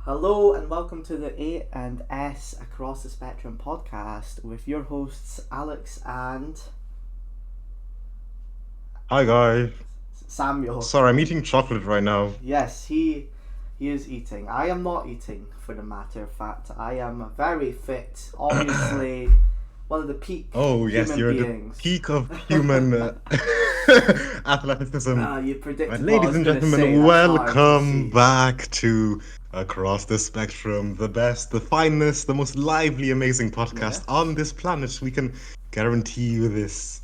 Hello and welcome to the A and S Across the Spectrum podcast with your hosts Alex and Hi guys. Samuel. Sorry, I'm eating chocolate right now. Yes, he is eating. I am not eating, for the matter of fact. I am very fit. Obviously, one of the peak Oh yes, human you're the beings. peak of human athleticism. You Right, predicted what I ladies was and going to say. gentlemen, That's hard to welcome see. back to Across the Spectrum, the best, the finest, the most lively, amazing podcast Yes. on this planet. We can guarantee you this.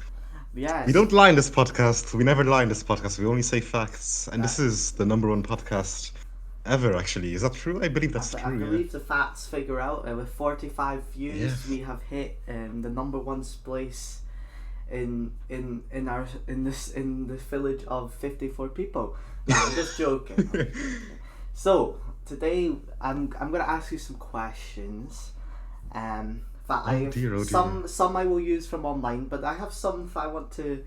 We Yes. don't lie in this podcast. We never lie in this podcast. We only say facts. And Uh, this is the number one podcast ever, actually. Is that true? I believe that's I true, yeah. believe the facts figure out with 45 views Yes. we have hit the number one place in this village of 54 people. No, I'm just joking. I'm just joking. So today I'm gonna ask you some questions. That Oh I've dear, oh dear. some I will use from online, but I have some that I want to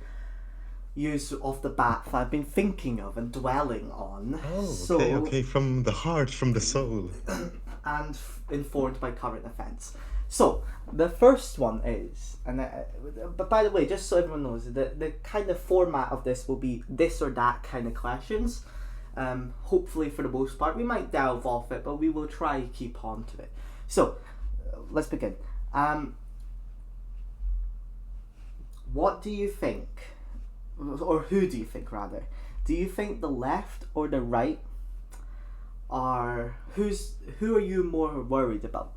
use off the bat that I've been thinking of and dwelling on. Oh, okay, So okay. From the heart, from the soul. and informed by current events. So the first one is, but by the way, just so everyone knows, the kind of format of this will be this or that kind of questions. Hopefully, for the most part, we might delve off it, but we will try to keep on to it. So let's begin. What do you think, or who do you think rather? Do you think the left or the right are who are you more worried about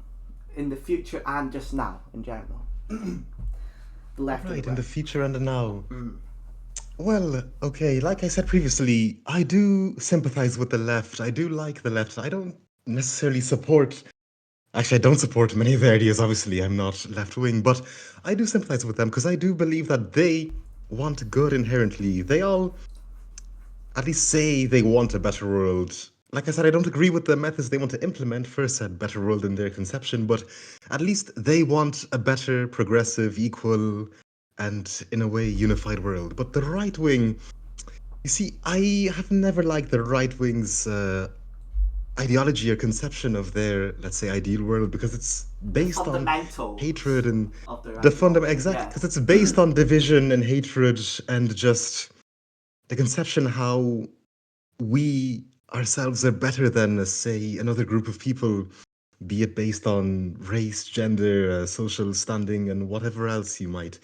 in the future and just now in general? The left or the Right, in the right? future and the now. Well, okay, like I said previously, I do sympathize with the left. I do like the left. I don't necessarily support, actually, I don't support many of their ideas, obviously. I'm not left wing, but I do sympathize with them because I do believe that they want good inherently. They all at least say they want a better world. Like I said, I don't agree with the methods they want to implement for said better world in their conception, but at least they want a better, progressive, equal, and in a way unified world. But the right wing, you see, I have never liked the right wing's ideology or conception of their, let's say, ideal world because it's The based on fundamentals hatred and of their the fundamental, ideology. exactly, Yeah. because it's based on division and hatred and just the conception how we ourselves are better than, say, another group of people, be it based on race, gender, social standing, and whatever else you might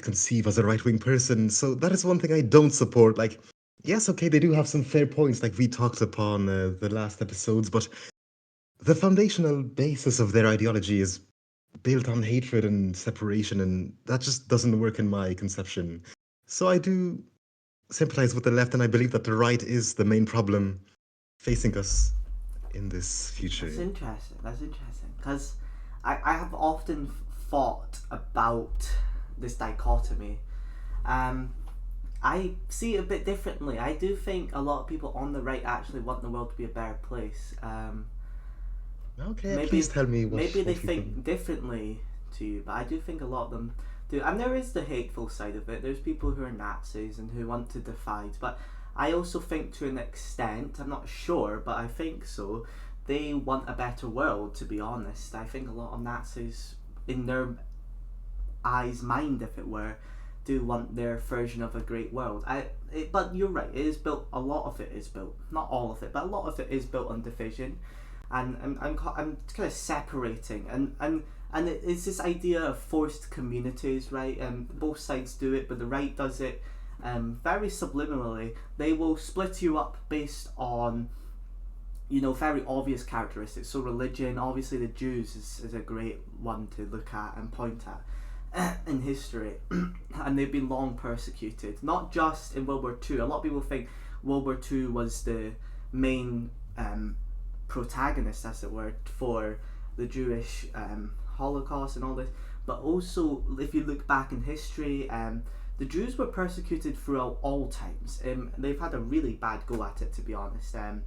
conceive as a right wing person. So that is one thing I don't support. Like, yes, okay, they do have some fair points, like we talked upon the last episodes, but the foundational basis of their ideology is built on hatred and separation, and that just doesn't work in my conception. So I do sympathize with the left, and I believe that the right is the main problem facing us in this That's future. interesting. That's interesting because I have often thought about this dichotomy. Um, I see it a bit differently. I do think a lot of people on the right actually want the world to be a better place. Okay, please Maybe tell me maybe they what you think. think differently to you, but I do think a lot of them do. And there is the hateful side of it. There's people who are Nazis and who want to divide, but I also think to an extent, I'm not sure, but I think so. They want a better world. To be honest, I think a lot of Nazis, in their eyes, mind, if it were, do want their version of a great world. But you're right. It is built. A lot of it is built. Not all of it, but a lot of it is built on division, and I'm kind of separating and it's this idea of forced communities, right? And both sides do it, but the right does it very subliminally. They will split you up based on very obvious characteristics. So religion, obviously, the Jews is a great one to look at and point at in history, and they've been long persecuted, not just in World War Two. A lot of people think World War Two was the main protagonist, as it were, for the Jewish Holocaust and all this. But also, if you look back in history, the Jews were persecuted throughout all times. They've had a really bad go at it, to be honest. And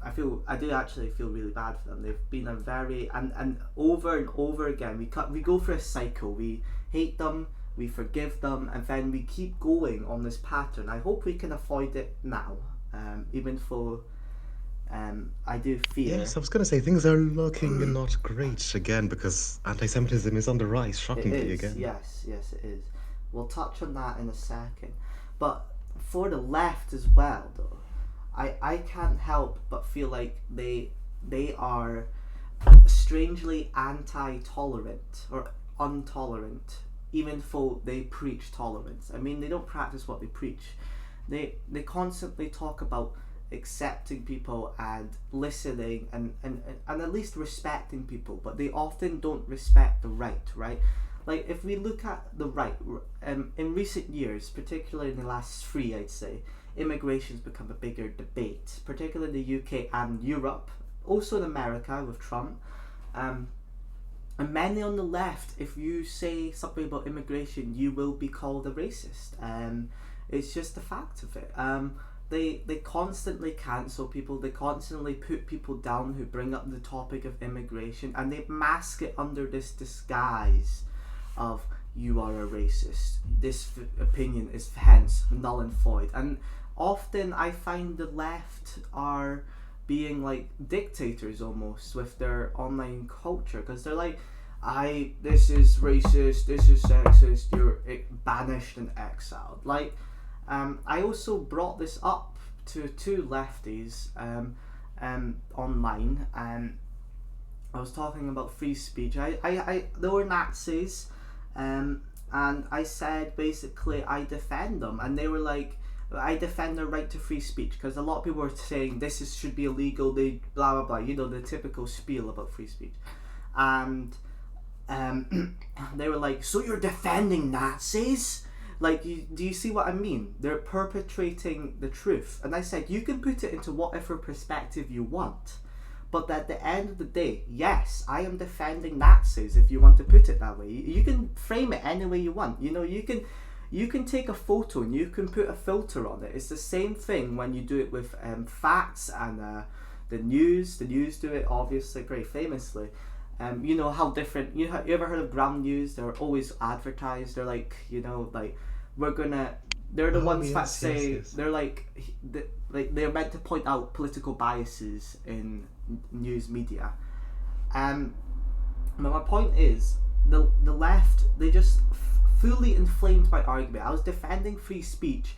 I do actually feel really bad for them. They've been a very and over again. We go for a cycle. We hate them, we forgive them, and then we keep going on this pattern. I hope we can avoid it now, even though I do fear. Yes, I was going to say things are looking not great again because anti-Semitism is on the rise, It shockingly is, again. yes, it is. We'll touch on that in a second. But for the left as well, though, I can't help but feel like they are strangely anti-tolerant or intolerant, even though they preach tolerance. I mean, they don't practice what they preach. They constantly talk about accepting people and listening and at least respecting people, but they often don't respect the right. Like if we look at the right, in recent years, particularly in the last three, I'd say, immigration's become a bigger debate, particularly in the UK and Europe, also in America with Trump. Um, and many on the left, if you say something about immigration, you will be called a racist. It's just the fact of it. They constantly cancel people. They constantly put people down who bring up the topic of immigration, and they mask it under this disguise of you are a racist. This opinion is hence null and void. And often I find the left are being like dictators almost with their online culture, because they're like, this is racist, this is sexist, you're banished and exiled. Like, I also brought this up to two lefties online, and I was talking about free speech. They were Nazis, and I said basically I defend them, and they were like, I defend their right to free speech, because a lot of people were saying should be illegal. They blah blah blah. You know, the typical spiel about free speech, and they were like, so you're defending Nazis? Like, do you see what I mean? They're perpetrating the truth. And I said, you can put it into whatever perspective you want, but at the end of the day, yes, I am defending Nazis, if you want to put it that way. You can frame it any way you want. You know, you can take a photo and you can put a filter on it. It's the same thing when you do it with facts and the news. The news do it obviously very famously. You know how different. You ever heard of ground news? They're always advertised. They're like, you know, like, we're gonna. They're the ones that say they're like they're meant to point out political biases in news media. But my point is, the left, they just fully inflamed my argument. I was defending free speech,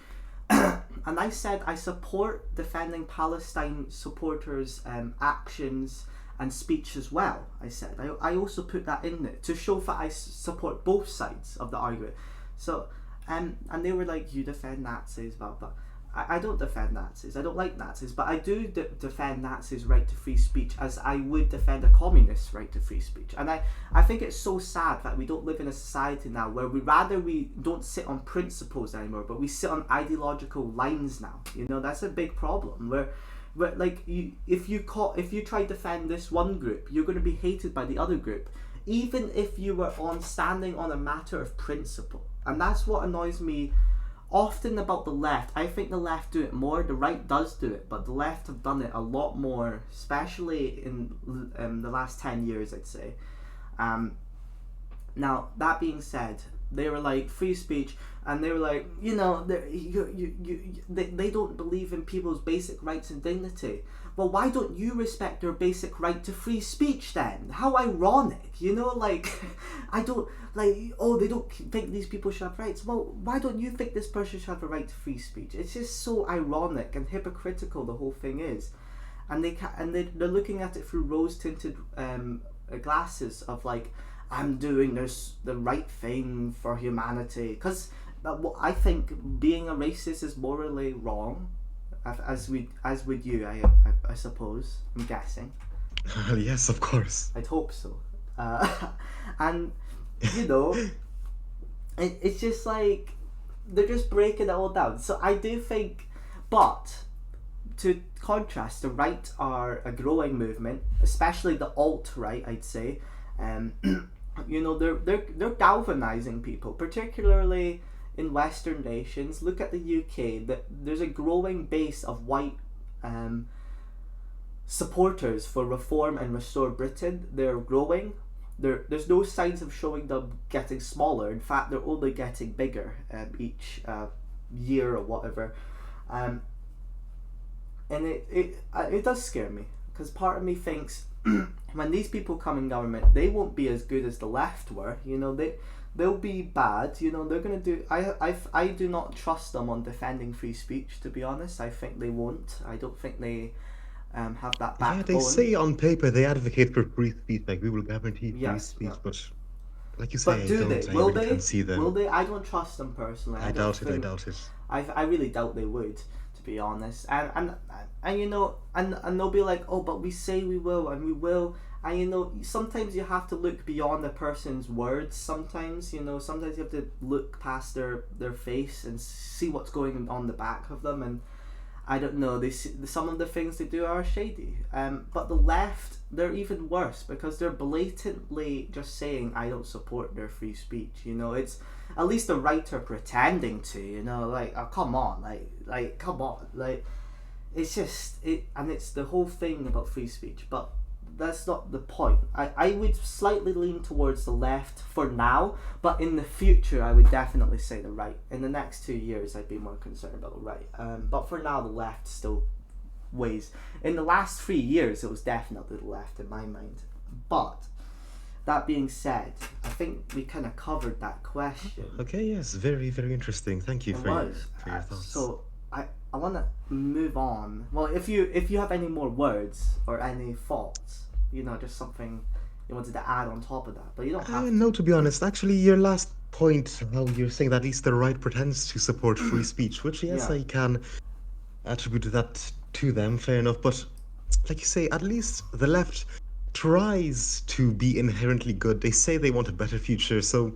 and I said I support defending Palestine supporters' actions and speech as well. I said I also put that in there to show that I support both sides of the argument. So and they were like, you defend Nazis, blah blah. I don't defend Nazis. I don't like Nazis, but I do defend Nazis' right to free speech, as I would defend a communist's right to free speech. And I think it's so sad that we don't live in a society now where we don't sit on principles anymore, but we sit on ideological lines now. You know, that's a big problem. Where like, if you try to defend this one group, you're going to be hated by the other group, even if you were standing on a matter of principle. And that's what annoys me often about the left. I think the left do it more. The right does do it, but the left have done it a lot more, especially in the last 10 years, I'd say. Now, that being said, they were like, free speech, and they were like, you know, they don't believe in people's basic rights and dignity. Well, why don't you respect their basic right to free speech then? How ironic, you know, like, I don't, like, oh, they don't think these people should have rights. Well, why don't you think this person should have a right to free speech? It's just so ironic and hypocritical, the whole thing is. And they're looking at it through rose-tinted glasses of like, I'm doing the right thing for humanity. Because I think being a racist is morally wrong, as would you, I suppose. I'm guessing. Yes, of course. I'd hope so. And you know, it's just like they're just breaking it all down. So I do think, but to contrast, the right are a growing movement, especially the alt-right, I'd say. You know, they're galvanizing people, particularly in Western nations. Look at the UK. There's a growing base of white supporters for reform and restore Britain. They're growing. There's no signs of showing them getting smaller. In fact, they're only getting bigger each year or whatever. and it does scare me, because part of me thinks when these people come in government, they won't be as good as the left were. They'll be bad. They're gonna do. I do not trust them on defending free speech. To be honest, I think they won't. I don't think they have that Yeah, they backbone. say on paper they advocate for free speech, like we will guarantee free Yes, speech, yeah. but like you But say, do they? I Will really they? can't see Will them. they? I don't trust them personally. I I don't doubt it. I think. doubt it. I really doubt they would, to be honest. And they'll be like, oh, but we say we will, and we will. And sometimes you have to look beyond a person's words. Sometimes sometimes you have to look past their face and see what's going on the back of them. And I don't know. Some of the things they do are shady. But the left, they're even worse, because they're blatantly just saying, I don't support their free speech. It's at least the right are pretending to. Like, oh, come on, like come on, like it's just it, and it's the whole thing about free speech. But that's not the point. I would slightly lean towards the left for now, but in the future I would definitely say the right. In the next 2 years I'd be more concerned about the right. But for now the left still weighs. In the last 3 years it was definitely the left in my mind. But that being said, I think we kind of covered that question. Okay, yes, very, very interesting. Thank you for your thoughts. So I want to move on. Well, if you have any more words or any thoughts, just something you wanted to add on top of that, but you don't have to. No, to be honest, actually, your last point, how you're saying that at least the right pretends to support free speech, which, yes, Yeah. I can attribute that to them, fair enough. But like you say, at least the left tries to be inherently good. They say they want a better future. So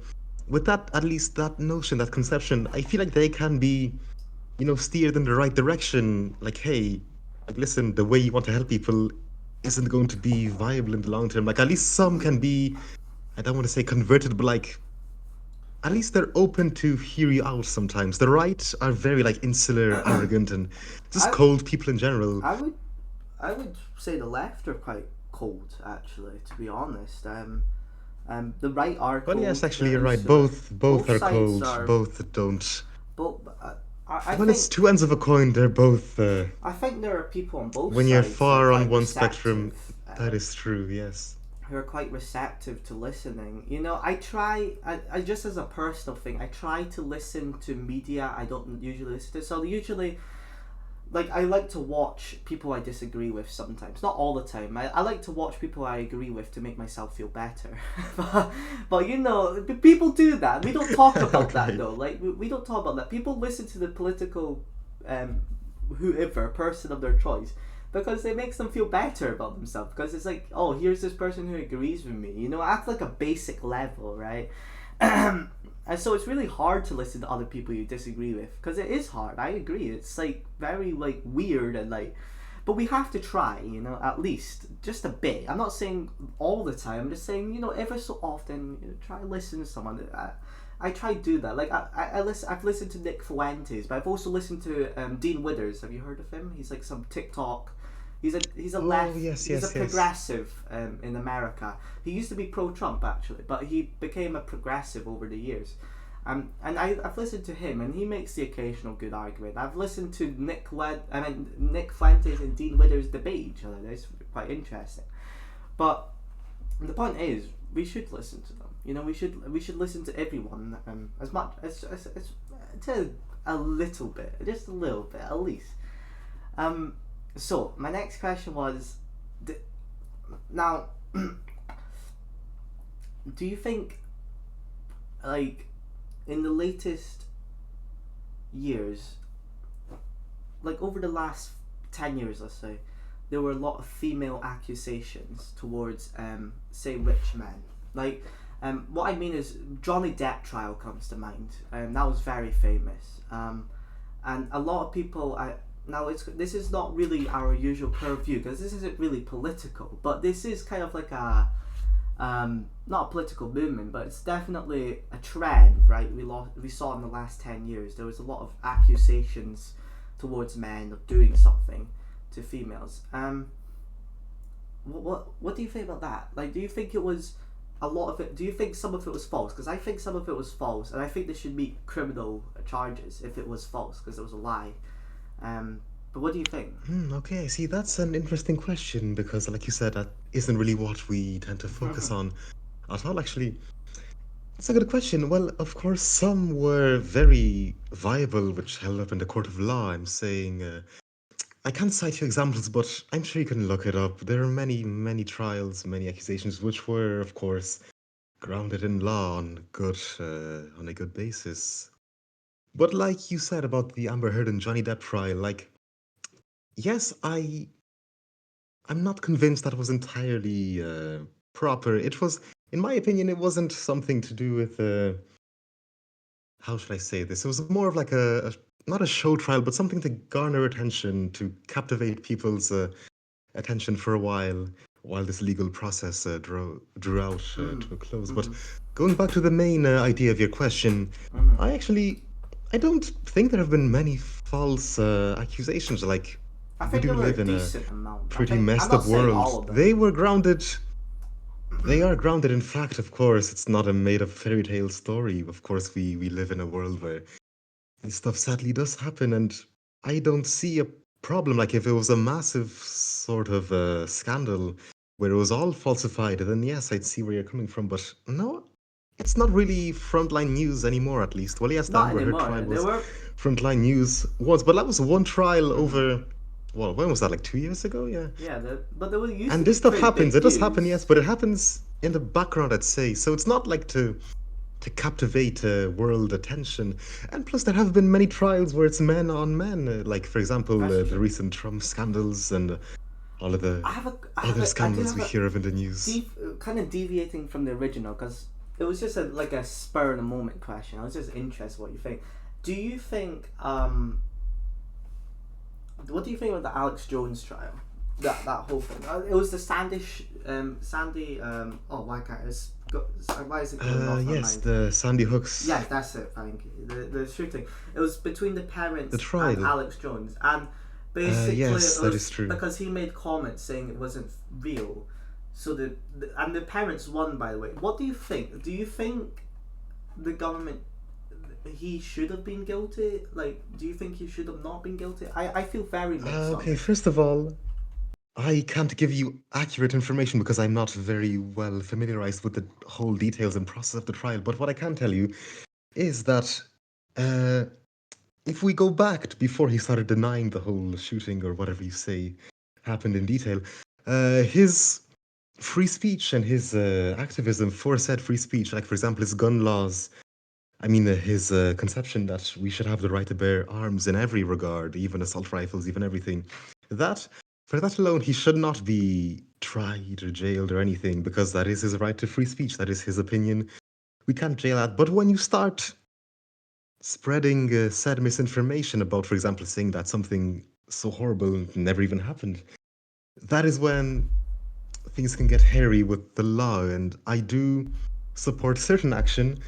with that, at least that notion, that conception, I feel like they can be, steered in the right direction. Like, hey, like, listen, the way you want to help people isn't going to be viable in the long term. Like, at least some can be, I don't want to say converted, but like, at least they're open to hear you out sometimes. The right are very like insular, arrogant, and just I- cold people in general. I would say the left are quite cold, actually, to be honest. The right are cold. Well, yes, actually, they're you're right. insular. Both are sides cold. are- Both don't. But I Well, think it's two ends of a coin. They're both. I think there are people on both When sides you're who are far on quite one spectrum, receptive, that is true. Yes. who are quite receptive to listening. I just as a personal thing, I try to listen to media I don't usually listen to. So usually, like, I like to watch people I disagree with sometimes. Not all the time. I like to watch people I agree with to make myself feel better. but people do that. We don't talk about that Okay. though. Like, we don't talk about that. People listen to the political whoever, person of their choice, because it makes them feel better about themselves, because it's like, oh, here's this person who agrees with me, at like a basic level, right? And so it's really hard to listen to other people you disagree with, because it is hard. I agree, it's like very like weird, and like, but we have to try, at least just a bit. I'm not saying all the time, I'm just saying, ever so often, try to listen to someone. I try to do that. Like, I've listened to Nick Fuentes, but I've also listened to Dean Withers. Have you heard of him? He's like some TikTok. He's a left. yes, he's yes, a progressive in America. He used to be pro-Trump actually, but he became a progressive over the years. And I've listened to him, and he makes the occasional good argument. I've listened to Nick Fuentes and Dean Withers debate each other. It's quite interesting. But the point is, we should listen to them. We should listen to everyone as much as to a little bit, just a little bit at least. So my next question was, now, do you think, like, in the latest years, like over the last 10 years, let's say, there were a lot of female accusations towards, say, rich men. Like, what I mean is, Johnny Depp trial comes to mind. That was very famous. And a lot of people, this is not really our usual purview, because this isn't really political, but this is kind of like a, not a political movement, but it's definitely a trend, right? We saw in the last 10 years, there was a lot of accusations towards men of doing something to females. What do you think about that? Like, do you think it was a lot of it? Do you think some of it was false? Because I think some of it was false, and I think they should meet criminal charges if it was false, because it was a lie. But what do you think? Okay, see, that's an interesting question because, like you said, that isn't really what we tend to focus on at all, actually. It's a good question. Well, of course, some were very viable, which held up in the court of law. I'm saying, I can't cite you examples, but I'm sure you can look it up. There are many, many trials, many accusations, which were, of course, grounded in law on a good basis. But like you said about the Amber Heard and Johnny Depp trial, like, yes, I'm not convinced that was entirely proper. It was, in my opinion, it wasn't something to do with how should I say this? It was more of like not a show trial, but something to garner attention, to captivate people's attention for a while this legal process drew out to a close. But Mm-hmm. going back to the main idea of your question, Mm-hmm. I actually I don't think there have been many false accusations. Like, I we think do there were a live in a decent amount. I pretty think I'm messed not up saying world. all of them. They were grounded. They are grounded in fact, of course. It's not a made up fairy tale story. Of course, we live in a world where this stuff sadly does happen, and I don't see a problem. Like, if it was a massive sort of scandal where it was all falsified, then yes, I'd see where you're coming from. But no, it's not really frontline news anymore, at least. Well, yes, the Not Amber Heard anymore. trial There was were. frontline news once, but that was one trial Mm-hmm. over. Well, when was that? Like 2 years ago? Yeah. Yeah, but there used to And be this stuff pretty happens. big It does happen, yes, news. but it happens in the background, I'd say. So it's not like to captivate world attention. And plus, there have been many trials where it's men on men, like, for example, That's the true. recent Trump scandals and all of the other I do scandals have we a hear of in the news. kind of deviating from the original because it was just like a spur of the moment question. I was just interested what you think. Do you think what do you think of the Alex Jones trial? That whole thing. It was the Sandy. Oh, why can't it's why is it going off my Yes, mind? the Sandy Hooks, Yes, that's it. Thank you. The shooting. It was between the the parents and trial. Alex Jones, and basically Yes, it that is was true. because he made comments saying it wasn't real. So and the parents won, by the way. What do you think? Do you think the government he should have been guilty? Like, do you think he should have not been guilty? I feel very mixed on Okay, it. first of all, I can't give you accurate information because I'm not very well familiarized with the whole details and process of the trial. But what I can tell you is that uh, if we go back to before he started denying the whole shooting or whatever you say happened in detail, his free speech and his activism for said free speech, like for example his gun laws, I mean his conception that we should have the right to bear arms in every regard, even assault rifles, even everything, that for that alone he should not be tried or jailed or anything because that is his right to free speech, that is his opinion. We can't jail that. But when you start spreading said misinformation about, for example, saying that something so horrible never even happened, that is when things can get hairy with the law. And I do support certain action,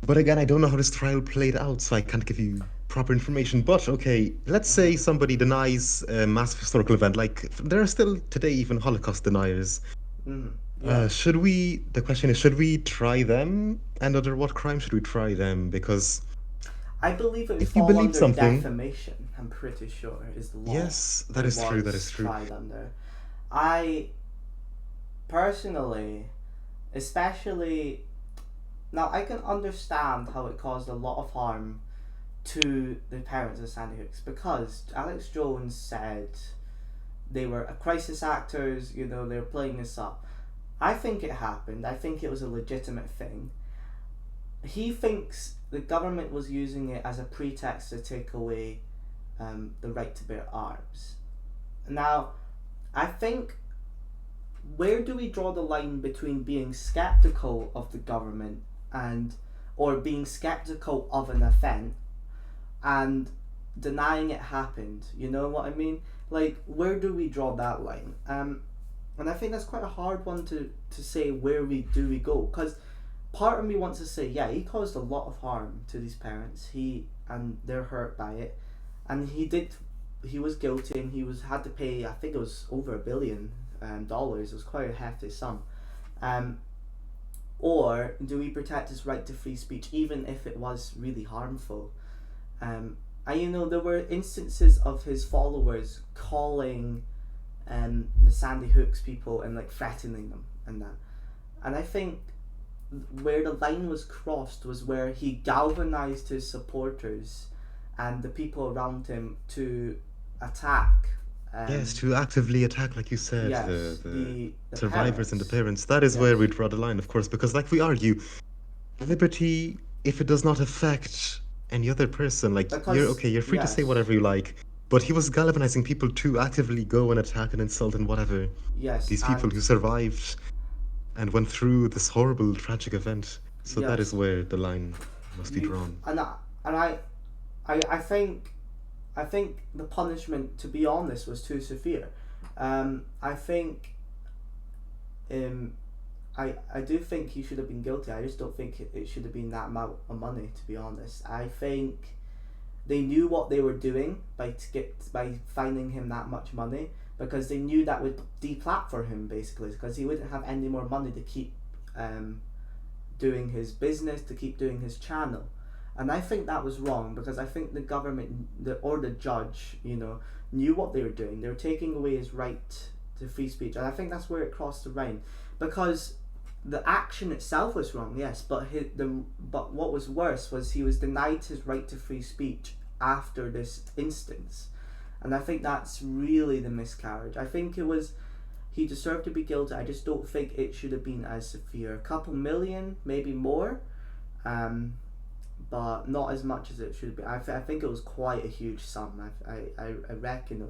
but again, I don't know how this trial played out, so I can't give you proper information. But okay, let's say somebody denies a massive historical event, like there are still today even Holocaust deniers. Yeah. The question is, should we try them? And under what crime should we try them? Because I believe it would if you fall believe under something, defamation. I'm pretty sure is the law yes, that it is true. That is was true. tried under. I personally, especially now, I can understand how it caused a lot of harm to the parents of Sandy Hooks because Alex Jones said they were crisis actors. You know, they were playing this up. I think it happened. I think it was a legitimate thing. He thinks the government was using it as a pretext to take away the right to bear arms. Now, I think where do we draw the line between being skeptical of the government and or being skeptical of an event and denying it happened? You know what I mean? Like, where do we draw that line? And I think that's quite a hard one to say where we go because part of me wants to say yeah he caused a lot of harm to these parents and they're hurt by it and he was guilty and he was had to pay I think it was over $1 billion dollars. It was quite a hefty sum. Um, or do we protect his right to free speech even if it was really harmful? And there were instances of his followers calling the Sandy Hooks people and like threatening them and that. And I think where the line was crossed was where he galvanized his supporters and the people around him to attack. Yes, to actively attack, like you said, Yes, the the survivors and the parents. parents. That is where Yes, we draw the line, of course, because, like we argue, liberty, if it does not affect any other person, like you're because okay, you're free to say yes, whatever you like, but he was galvanizing people to actively go and attack and insult and whatever yes, these people and who survived and went through this horrible, tragic event. So that is yes, where the line must be you drawn. and I think the punishment, to be honest, was too severe. I think um, I do think he should have been guilty. I just don't think it should have been that amount of money. To be honest, I think they knew what they were doing by fining him that much money, because they knew that would deplatform him basically, because he wouldn't have any more money to keep um, doing his business, to keep doing his channel. And I think that was wrong, because I think the government or the judge, knew what they were doing. They were taking away his right to free speech, and I think that's where it crossed the line, because the action itself was wrong, yes, but but what was worse was he was denied his right to free speech after this instance, and I think that's really the miscarriage. I think he deserved to be guilty. I just don't think it should have been as severe. A couple million, maybe more, but not as much as it should be. I think it was quite a huge sum. I reckon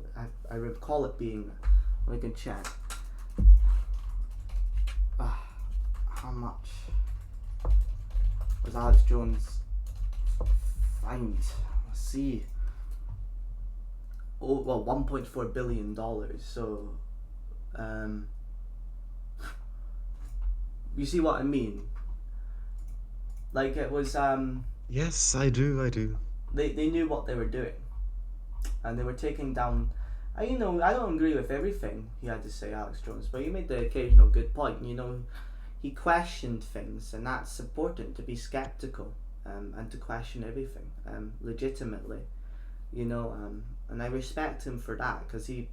I recall it being. We can check. How much was Alex Jones fined? Let's see. Oh well, $1.4 billion. So, you see what I mean? Like it was. Yes, I do, I do. They knew what they were doing, and they were taking down. I don't agree with everything he had to say, Alex Jones, but he made the occasional good point. He questioned things, and that's important, to be skeptical, and to question everything, legitimately, and I respect him for that, because he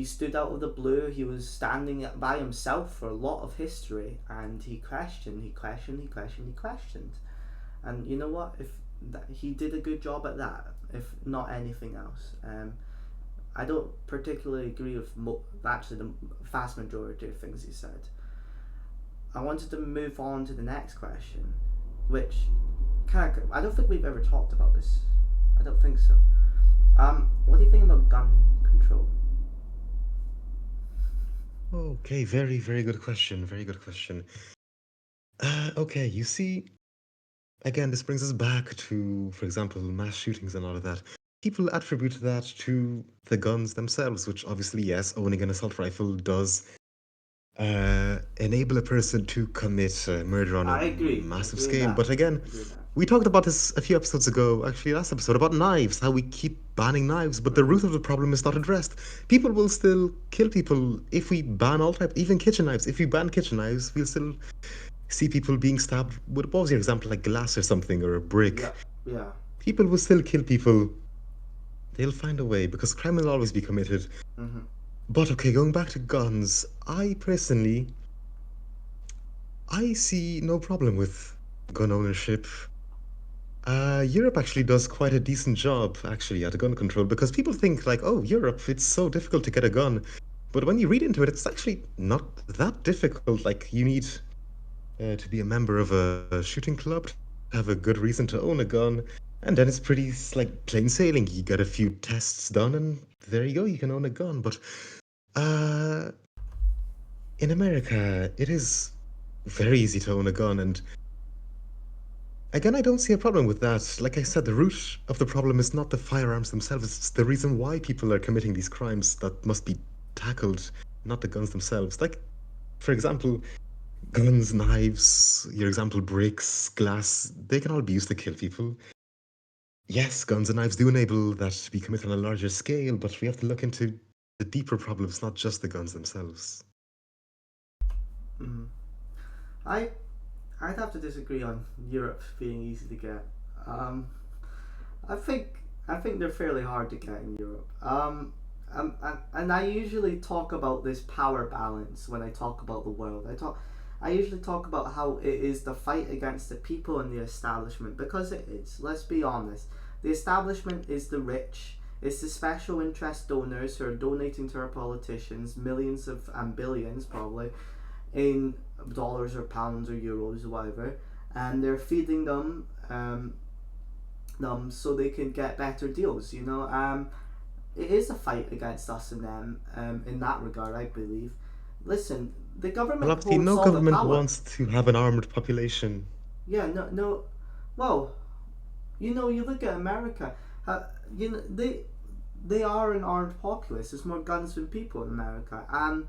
stood out of the blue. He was standing by himself for a lot of history, and he questioned, and you know what? If he did a good job at that, if not anything else. I don't particularly agree with actually the vast majority of things he said. I wanted to move on to the next question, which I don't think we've ever talked about this. I don't think so. What do you think about gun control? Okay, very, very good question. Very good question. Okay, you see, again, this brings us back to, for example, mass shootings and all of that. People attribute that to the guns themselves, which obviously, yes, owning an assault rifle does enable a person to commit murder on a I agree. massive Agree with scale. that. But again, Agree with that. we talked about this a few episodes ago, actually last episode, about knives, how we keep banning knives, but the root of the problem is not addressed. People will still kill people if we ban all types, even kitchen knives. If we ban kitchen knives, we'll still see people being stabbed with, what was your example, like glass or something, or a brick. Yeah. Yeah. People will still kill people. They'll find a way, because crime will always be committed. Mhm. But okay, going back to guns, I personally, I see no problem with gun ownership. Europe actually does quite a decent job, actually, at gun control, because people think, like, oh, Europe, it's so difficult to get a gun. But when you read into it, it's actually not that difficult. Like, you need to be a member of a shooting club, to have a good reason to own a gun, and then it's pretty, like, plain sailing. You get a few tests done, and there you go, you can own a gun. But uh, in America, it is very easy to own a gun, and again, I don't see a problem with that. Like I said, the root of the problem is not the firearms themselves. It's the reason why people are committing these crimes that must be tackled, not the guns themselves. Like, for example, guns, knives, your example, bricks, glass, they can all be used to kill people. Yes, guns and knives do enable that to be committed on a larger scale, but we have to look into the deeper problems, not just the guns themselves. Mhm. I I'd have to disagree on Europe being easy to get. I think I think they're fairly hard to get in Europe. And I usually talk about this power balance when I talk about the world. I usually talk about how it is the fight against the people and the establishment, because it is. Let's be honest. The establishment is the rich. It's the special interest donors who are donating to our politicians millions of and billions probably in dollars or pounds or euros or whatever, and they're feeding them so they can get better deals. It is a fight against us and them in that regard, I believe. Listen, the Well, government obviously, holds no all the government power. wants to have an armed population. Yeah, no, no. Well, you look at America. Uh, they are an armed populace. There's more guns than people in America, and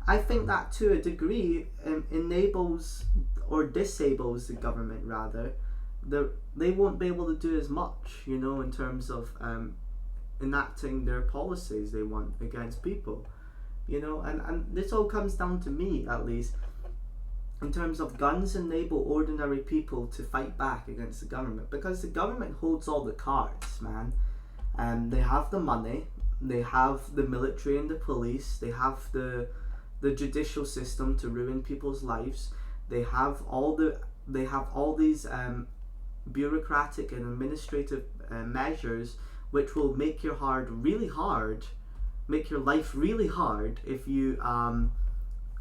I think that to a degree enables or disables the government rather. They won't be able to do as much, in terms of enacting their policies they want against people. And this all comes down to me, at least, in terms of guns enable ordinary people to fight back against the government, because the government holds all the cards, man. And they have the money, they have the military and the police, they have the judicial system to ruin people's lives. They have all these bureaucratic and administrative measures which will make your make your life really hard if you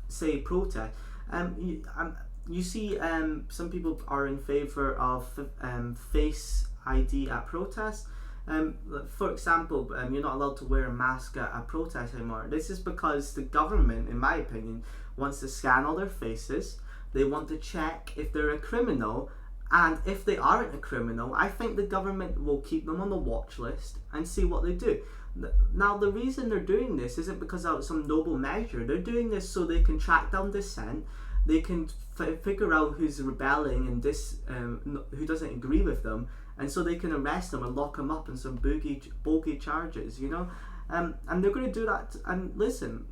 say protest. You see, some people are in favor of face ID at protests. For example, you're not allowed to wear a mask at a protest anymore. This is because the government, in my opinion, wants to scan all their faces. They want to check if they're a criminal, and if they aren't a criminal, I think the government will keep them on the watch list and see what they do. Now, the reason they're doing this isn't because of some noble measure. They're doing this so they can track down dissent. They can figure out who's rebelling and who doesn't agree with them, and so they can arrest them and lock them up in some bogey charges, and they're going to do that. And listen,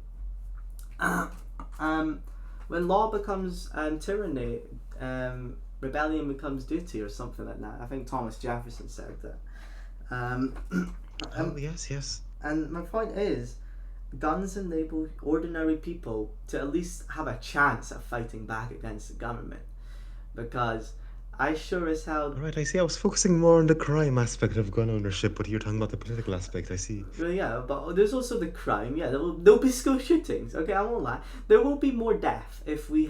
when law becomes tyranny, rebellion becomes duty, or something like that. I think Thomas Jefferson said that. Yes. And my point is, guns enable ordinary people to at least have a chance at fighting back against the government, because I sure as hell. Right, I see. I was focusing more on the crime aspect of gun ownership, but you're talking about the political aspect, I see. Well, yeah, but there's also the crime. Yeah, there'll be school shootings. Okay, I won't lie. There will be more death if we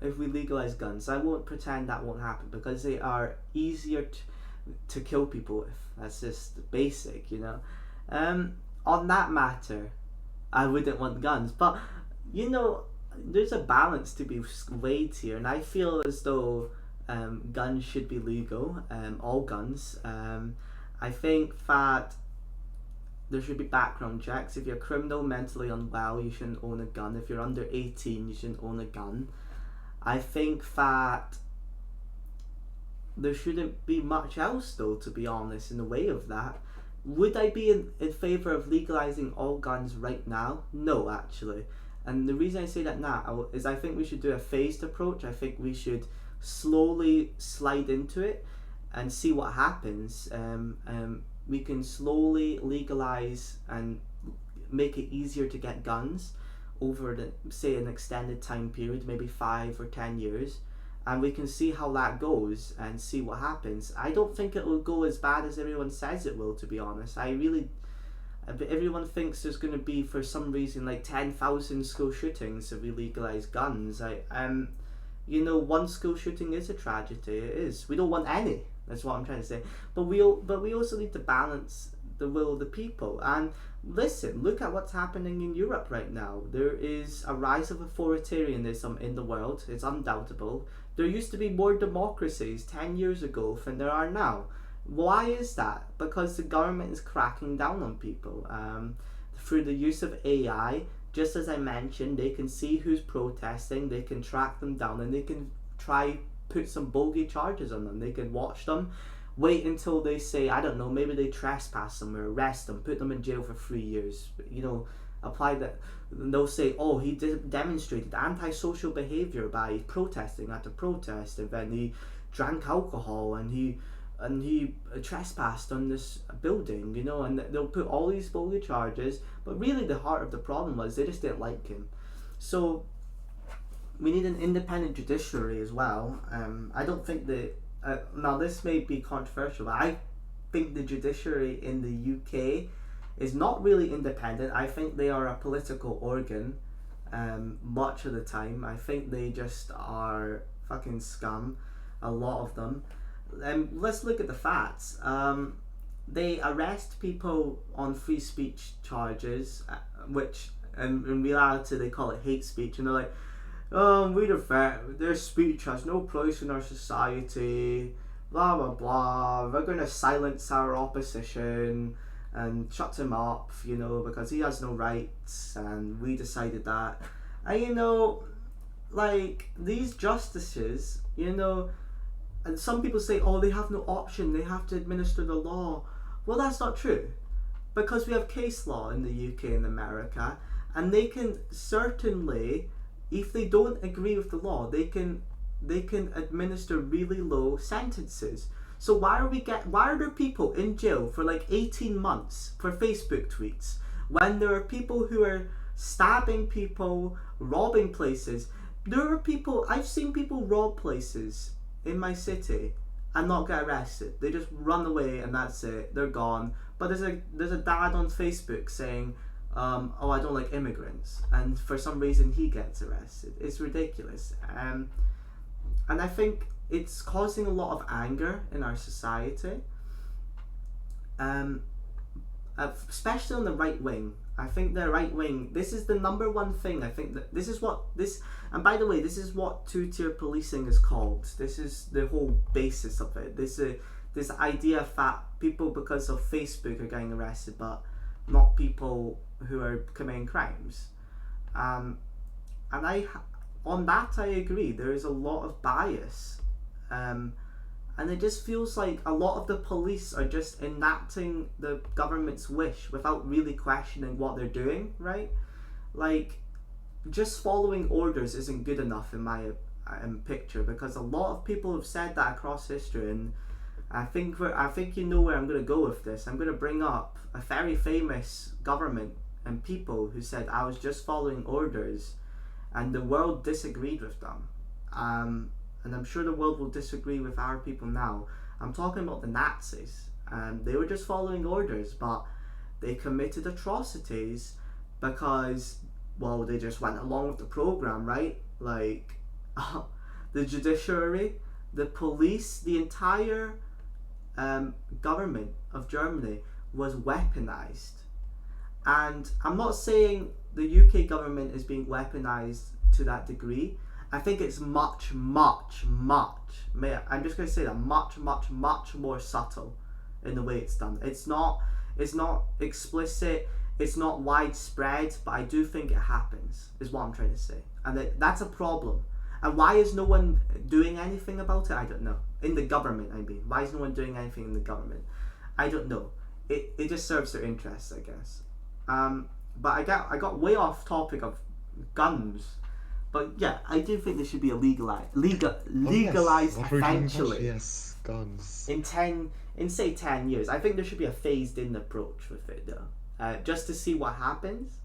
legalize guns. I won't pretend that won't happen, because they are easier to kill people with. That's just basic, On that matter, I wouldn't want guns, but there's a balance to be weighed here, and I feel as though guns should be legal, all guns. I think that there should be background checks. If you're a criminal, mentally unwell, you shouldn't own a gun. If you're under 18, you shouldn't own a gun. I think that there shouldn't be much else, though, to be honest, in the way of that. Would I be in favour of legalising all guns right now? No, actually. And the reason I say that now is I think we should do a phased approach. I think we should slowly slide into it and see what happens. We can slowly legalise and make it easier to get guns over say an extended time period, maybe 5 or 10 years, and we can see how that goes and see what happens. I don't think it will go as bad as everyone says it will, to be honest. Everyone thinks there's going to be, for some reason, like 10,000 school shootings if we legalise guns. One school shooting is a tragedy. It is. We don't want any. That's what I'm trying to say. But we also need to balance the will of the people. And listen, look at what's happening in Europe right now. There is a rise of authoritarianism in the world. It's undoubtable. There used to be more democracies 10 years ago than there are now. Why is that? Because the government is cracking down on people through the use of AI. Just as I mentioned, they can see who's protesting, they can track them down, and they can try put some bogey charges on them. They can watch them, wait until they say, I don't know, maybe they trespass them or arrest them, put them in jail for 3 years, apply that. They'll say, oh, he demonstrated antisocial behaviour by protesting at a protest, and then he drank alcohol and he and he trespassed on this building, and they'll put all these bully charges, but really the heart of the problem was they just didn't like him. So we need an independent judiciary as well. I don't think that, now this may be controversial, but I think the judiciary in the UK is not really independent. I think they are a political organ much of the time. I think they just are fucking scum, a lot of them. Let's look at the facts. They arrest people on free speech charges, which in reality they call it hate speech, and they're like, their speech has no place in our society, blah blah blah. We're going to silence our opposition and shut him up, because he has no rights, and we decided that. And like these justices, and some people say, oh, they have no option, they have to administer the law. Well, that's not true, because we have case law in the UK and America, and they can certainly, if they don't agree with the law, they can administer really low sentences. So why are there people in jail for like 18 months for Facebook tweets when there are people who are stabbing people, robbing places? I've seen people rob places in my city and not get arrested. They just run away and that's it. They're gone. But there's a dad on Facebook saying, oh, I don't like immigrants, and for some reason he gets arrested. It's ridiculous. And I think it's causing a lot of anger in our society, especially on the right wing. I think the right wing, this is the number one thing. I think that and by the way, this is what two-tier policing is called. This is the whole basis of it. This idea that people because of Facebook are getting arrested, but not people who are committing crimes. And on that I agree. There is a lot of bias, and it just feels like a lot of the police are just enacting the government's wish without really questioning what they're doing, right? Like, just following orders isn't good enough in my picture, because a lot of people have said that across history, and I think you know where I'm going to go with this. I'm going to bring up a very famous government and people who said, I was just following orders, and the world disagreed with them. And I'm sure the world will disagree with our people now. I'm talking about the Nazis. They were just following orders, but they committed atrocities because, well, they just went along with the program, right? Like, the judiciary, the police, the entire government of Germany was weaponized. And I'm not saying the UK government is being weaponized to that degree. I think it's much, much, I'm just going to say that, much, much, much more subtle in the way it's done. It's not explicit, it's not widespread, but I do think it happens, is what I'm trying to say. And that's a problem. And why is no one doing anything about it? I don't know. In the government, I mean. Why is no one doing anything in the government? I don't know. It just serves their interests, I guess. But I got way off topic of guns. But yeah, I do think there should be a legalized eventually. Yes, guns. In 10 years. I think there should be a phased in approach with it though. Just to see what happens.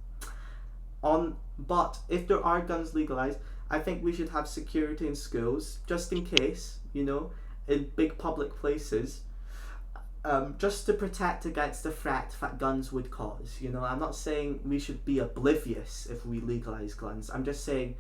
But if there are guns legalized, I think we should have security in schools, just in case, in big public places, just to protect against the threat that guns would cause. I'm not saying we should be oblivious if we legalize guns. I'm just saying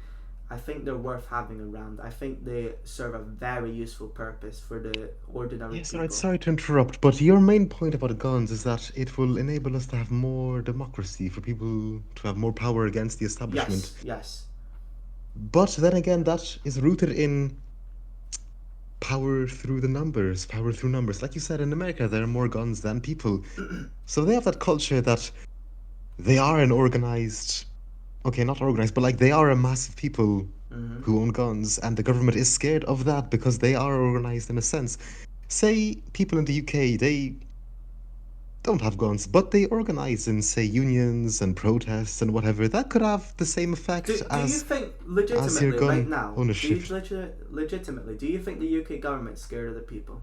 I think they're worth having around. I think they serve a very useful purpose for the ordinary Yes, people. right. Sorry to interrupt, but your main point about guns is that it will enable us to have more democracy, for people to have more power against the establishment. Yes. But then again, that is rooted in power through numbers. Like you said, in America, there are more guns than people. So they have that culture that they are an organized, okay, not organized, but like they are a mass of people who own guns, and the government is scared of that because they are organized in a sense. Say people in the UK, they don't have guns, but they organize in, say, unions and protests and whatever. That could have the same effect Do you think legitimately right now? ownership. Legitimately, do you think the UK government's scared of the people?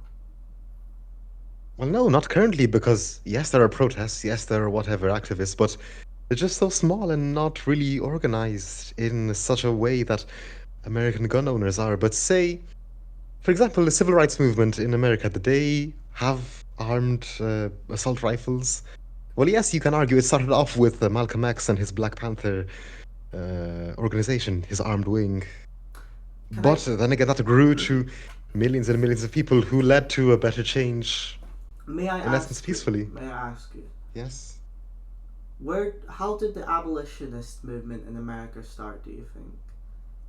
Well, no, not currently, because yes, there are protests, yes, there are whatever activists, but they're just so small and not really organized in such a way that American gun owners are. But say, for example, the civil rights movement in America, did they have armed assault rifles? Well, yes, you can argue it started off with Malcolm X and his Black Panther organization, his armed wing. Can But I then again, that grew to millions and millions of people who led to a better change, may I in essence, ask you? peacefully. May I ask you? Yes. How did the abolitionist movement in America start? Do you think?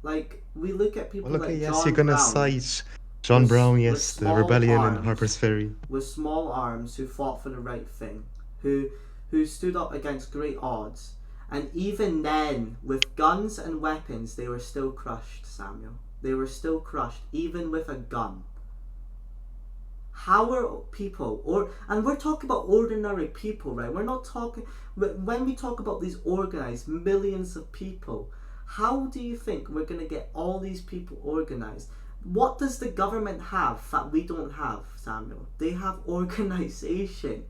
Like we look at Well, people okay, like yes, you're John gonna Brown cite John Brown, with yes, the small rebellion in arms, Harper's Ferry. who fought for the right thing, who stood up against great odds, and even then, with guns and weapons, they were still crushed. Samuel, they were still crushed, even with a gun. How are people, and we're talking about ordinary people, right? We're not talking, when we talk about these organized millions of people, how do you think we're going to get all these people organized? What does the government have that we don't have, Samuel? They have organization.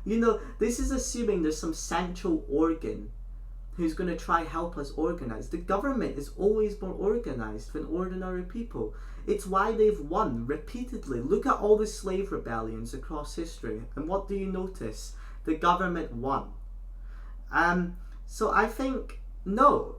This is assuming there's some central organ who's going to try help us organize. The government is always more organized than ordinary people. It's why they've won repeatedly. Look at all the slave rebellions across history, and what do you notice? The government won. So I think no,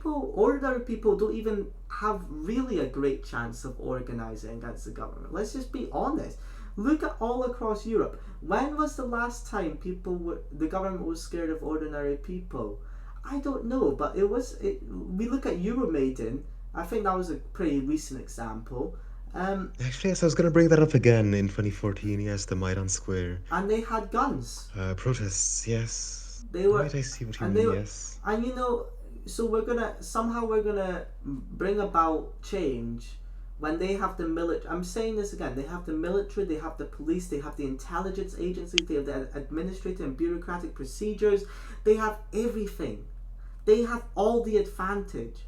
ordinary people don't even have really a great chance of organizing against the government. Let's just be honest. Look at all across Europe. When was the last time the government was scared of ordinary people? I don't know, but we look at Euromaidan. I think that was a pretty recent example. Actually, yes, I was gonna bring that up again in 2014, yes, the Maidan Square. And they had guns. Protests, yes. They were, Right, I see what you and mean, yes. so we're gonna bring about change when they have the military. I'm saying this again. They have the military, they have the police, they have the intelligence agencies, they have the administrative and bureaucratic procedures. They have everything. They have all the advantage.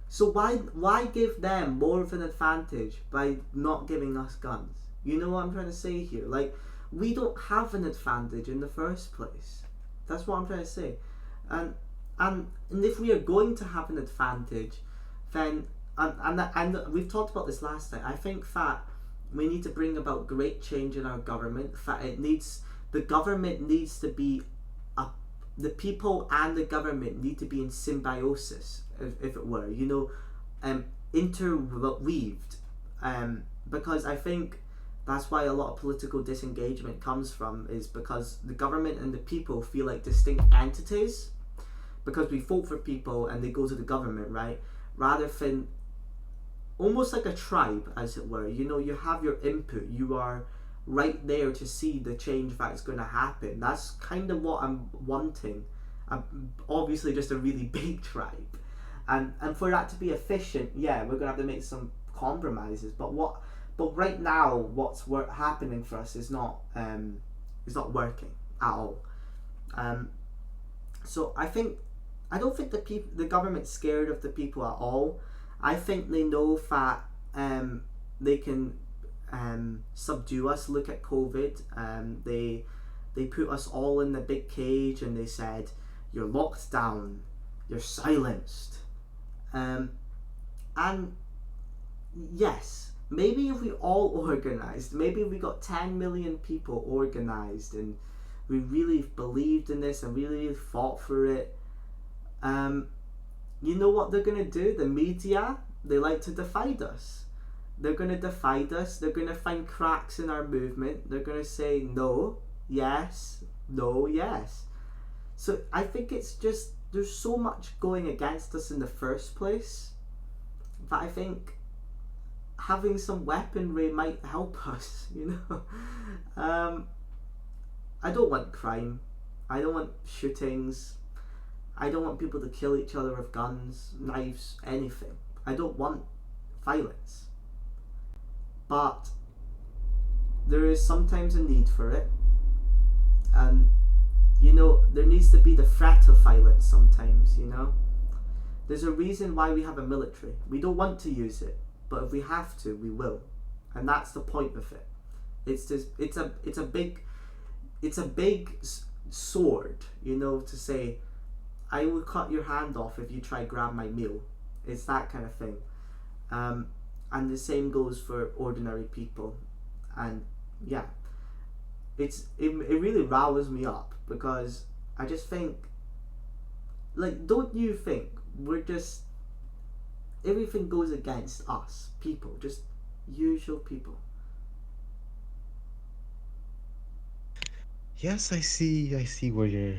So why give them more of an advantage by not giving us guns? You know what I'm trying to say here? Like, we don't have an advantage in the first place. That's what I'm trying to say. And if we are going to have an advantage, then and we've talked about this last time. I think that we need to bring about great change in our government. That the government needs to be the people and the government need to be in symbiosis, if it were, interweaved, because I think that's why a lot of political disengagement comes from, is because the government and the people feel like distinct entities, because we vote for people and they go to the government, right? Rather than almost like a tribe, as it were. You have your input, you are right there to see the change that's going to happen. That's kind of what I'm wanting. Obviously just a really big tribe, and for that to be efficient, yeah, we're going to have to make some compromises, but right now what's happening for us is not working at all. So I don't think the government's scared of the people at all. I think they know that they can subdue us. Look at COVID. They put us all in the big cage and they said, you're locked down, you're silenced. And yes, maybe if we all organized, maybe if we got 10 million people organized and we really believed in this and really fought for it, you know what they're going to do? The media, they like to divide us. They're going to divide us. They're going to find cracks in our movement. They're going to say no, yes, no, yes. So I think it's just, there's so much going against us in the first place that I think having some weaponry might help us, I don't want crime. I don't want shootings. I don't want people to kill each other with guns, knives, anything. I don't want violence. But there is sometimes a need for it. And, there needs to be the threat of violence sometimes, There's a reason why we have a military. We don't want to use it, but if we have to, we will. And that's the point of it. It's just it's a big sword, to say, I will cut your hand off if you try grab my meal. It's that kind of thing. And the same goes for ordinary people. And yeah, it really riles me up, because I just think, like, don't you think we're just, everything goes against us people, just usual people. Yes, I see where you're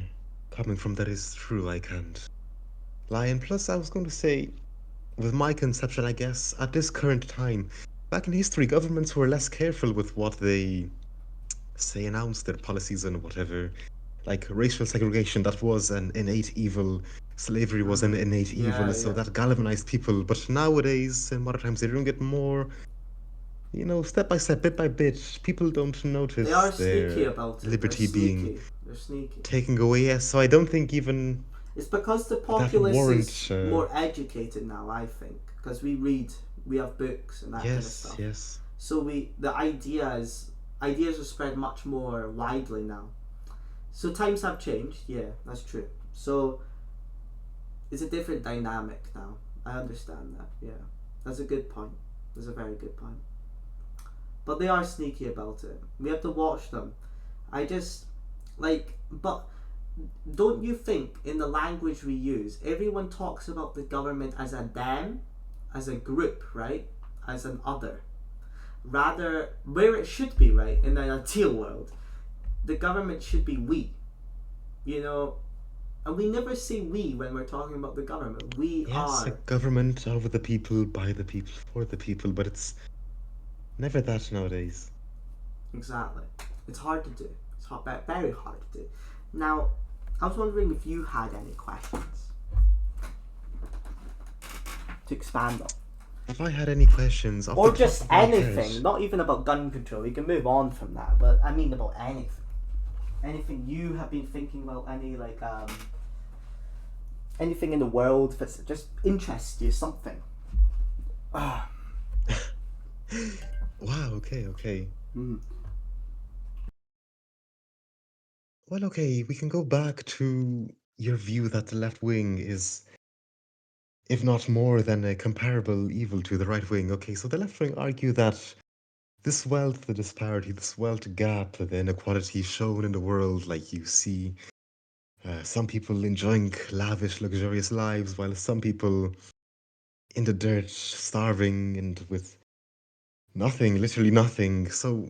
coming from. That is true. I can't lie. And plus, I was going to say, with my conception, I guess, at this current time, back in history, governments were less careful with what they say announce their policies and whatever. Like racial segregation, that was an innate evil. Slavery was an innate evil, so Yeah. that galvanized people. But nowadays, in modern times, they're doing it more, step by step, bit by bit. People don't They notice are sneaky their about it. They're liberty being sneaky. They're sneaky. taken away. Yes, so I don't think even It's because the that populace warrant. is more educated now, I think, because we read, we have books and that kind of Yes, stuff. yes. So the ideas are spread much more widely now. So times have changed. Yeah, that's true. So it's a different dynamic now. I understand that. Yeah, that's a good point. That's a very good point. But they are sneaky about it. We have to watch them. I just but don't you think in the language we use, everyone talks about the government as a them, as a group, right? As an other. Rather, where it should be, right, in an ideal world, the government should be we. And we never say we when we're talking about the government. We Yes, a are. government over the people, by the people, for the people, but it's never that nowadays. Exactly. It's hard to do. It's very hard to do. Now, I was wondering if you had any questions to expand on. Have I had any questions? Or just anything, not even about gun control. We can move on from that, but I mean about anything. Anything you have been thinking about, anything in the world that just interests you, something. Wow, okay. Well, okay, we can go back to your view that the left wing is, if not more than a comparable evil to the right wing. Okay, so the left wing argue that this wealth, the disparity, this wealth gap, the inequality shown in the world, like you see some people enjoying lavish, luxurious lives, while some people in the dirt, starving and with nothing, literally nothing. So,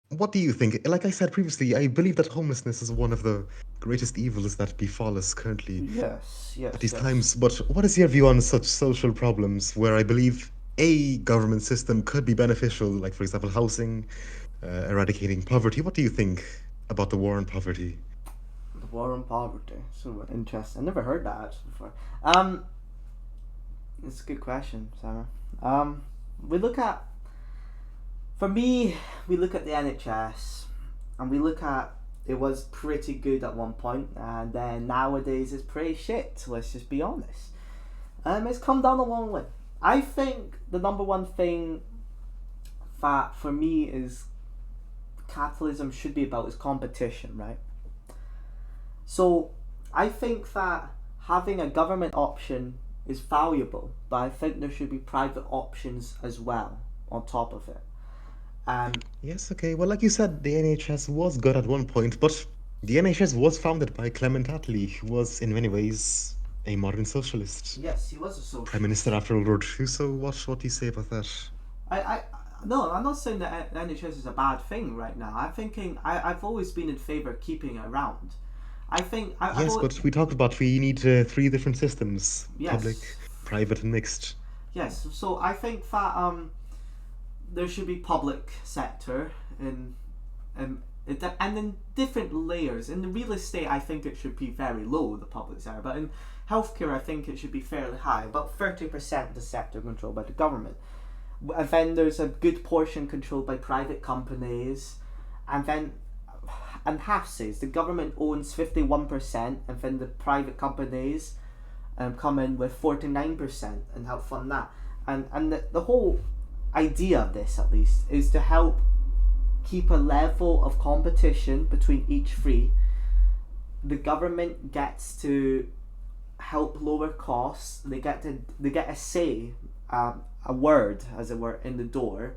what do you think? Like I said previously, I believe that homelessness is one of the greatest evils that befall us currently Yes. at these times. But what is your view on such social problems where I believe a government system could be beneficial, like, for example, housing, eradicating poverty? What do you think about the war on poverty? The war on poverty. So interesting. I never heard that actually before. It's a good question, Sarah. For me, we look at the NHS, and we look at, it was pretty good at one point, and then nowadays it's pretty shit. Let's just be honest. It's come down a long way. I think the number one thing that for me is capitalism should be about is competition, right? So I think that having a government option is valuable, but I think there should be private options as well on top of it. Yes, okay. Well, like you said, the NHS was good at one point, but the NHS was founded by Clement Attlee, who was in many ways a modern socialist. Yes, he was a socialist. Prime Minister after World War II, so what do you say about that? No, I'm not saying that NHS is a bad thing right now. I've always been in favour of keeping it around. Yes, but we talked about we need 3 different systems: Yes. public, private, and mixed. Yes, so I think that there should be public sector and in different layers. In the real estate, I think it should be very low, the public sector, but in healthcare, I think it should be fairly high. About 30% of the sector controlled by the government. And then there's a good portion controlled by private companies, and half says the government owns 51%, and then the private companies come in with 49% and help fund that. And the whole idea of this, at least, is to help keep a level of competition between each three. The government gets to help lower costs. They get a say, a word, as it were, in the door,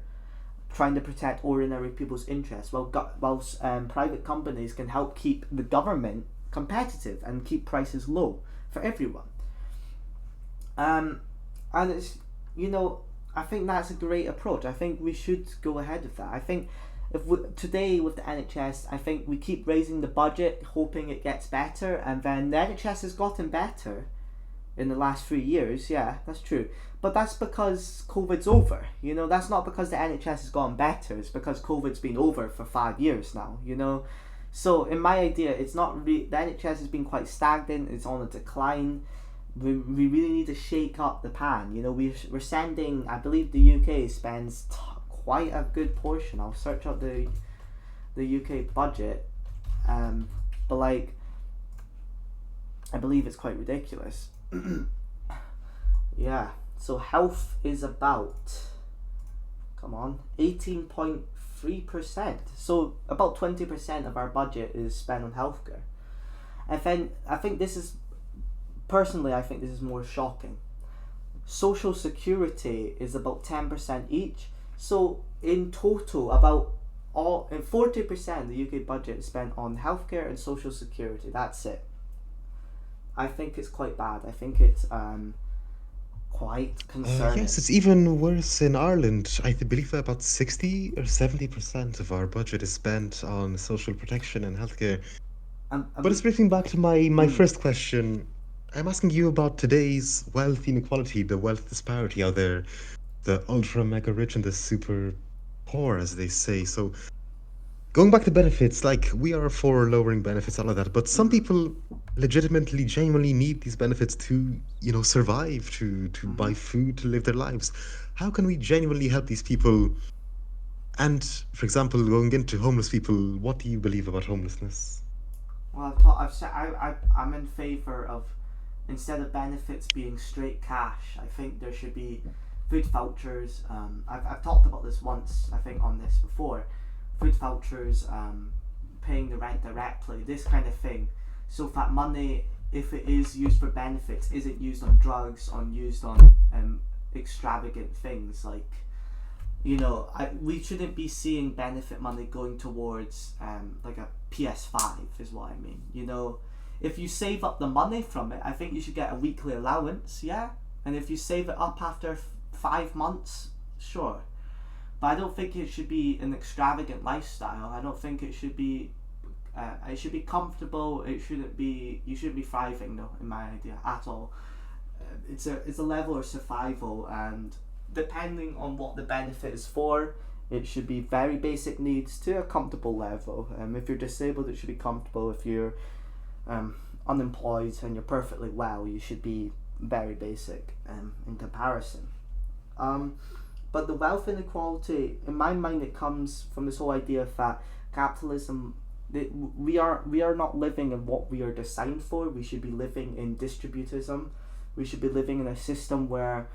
trying to protect ordinary people's interests, whilst private companies can help keep the government competitive and keep prices low for everyone. And it's, I think that's a great approach. I think we should go ahead with that. I think today with the NHS, I think we keep raising the budget, hoping it gets better, and then the NHS has gotten better in the last 3 years. Yeah, that's true. But that's because COVID's over. That's not because the NHS has gotten better. It's because COVID's been over for 5 years now. So in my idea, it's not the NHS has been quite stagnant. It's on a decline. We really need to shake up the pan. We're sending, I believe the UK spends quite a good portion. I'll search up the UK budget, but like, I believe it's quite ridiculous. Yeah, so health is about, 18.3%. So about 20% of our budget is spent on healthcare. And then I think this is more shocking. Social security is about 10% each. So in total, about 40% of the UK budget is spent on healthcare and social security. That's it. I think it's quite bad. I think it's quite concerning. Yes, it's even worse in Ireland. I believe about 60 or 70% of our budget is spent on social protection and healthcare. But it's bringing back to my first question. I'm asking you about today's wealth inequality, the wealth disparity out there, the ultra mega rich and the super poor, as they say. So going back to benefits, like, we are for lowering benefits, all of that, but some people legitimately, genuinely need these benefits to, survive, to buy food, to live their lives. How can we genuinely help these people? And, for example, going into homeless people, what do you believe about homelessness? Well, I'm in favour of, instead of benefits being straight cash, I think there should be food vouchers. I've talked about this once, I think, on this before. Food vouchers, paying the rent directly, this kind of thing. So that money, if it is used for benefits, isn't used on drugs, used on extravagant things like, we shouldn't be seeing benefit money going towards like a PS5 is what I mean. If you save up the money from it, I think you should get a weekly allowance, yeah? And if you save it up after 5 months, sure. But I don't think it should be an extravagant lifestyle. I don't think it should be it should be comfortable. You shouldn't be thriving, though, in my idea, at all. It's a level of survival, and depending on what the benefit is for, it should be very basic needs to a comfortable level. If you're disabled, it should be comfortable. If you're unemployed and you're perfectly well, you should be very basic in comparison. But the wealth inequality, in my mind, it comes from this whole idea that capitalism, we are not living in what we are designed for. We should be living in distributism. We should be living in a system where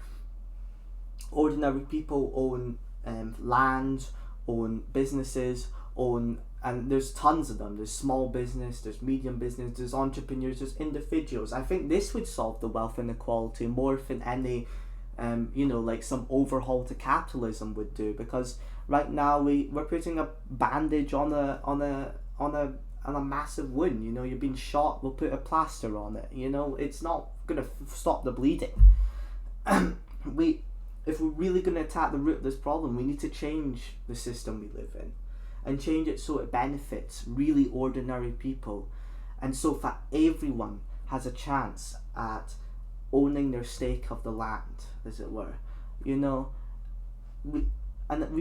ordinary people own land, own businesses, and there's tons of them. There's small business, there's medium business, there's entrepreneurs, there's individuals. I think this would solve the wealth inequality more than any like some overhaul to capitalism would do, because right now we're putting a bandage on a massive wound. You're being shot, we'll put a plaster on it. It's not gonna stop the bleeding. If we're really gonna attack the root of this problem, we need to change the system we live in, and change it so it benefits really ordinary people, and so that everyone has a chance at owning their stake of the land, as it were. We've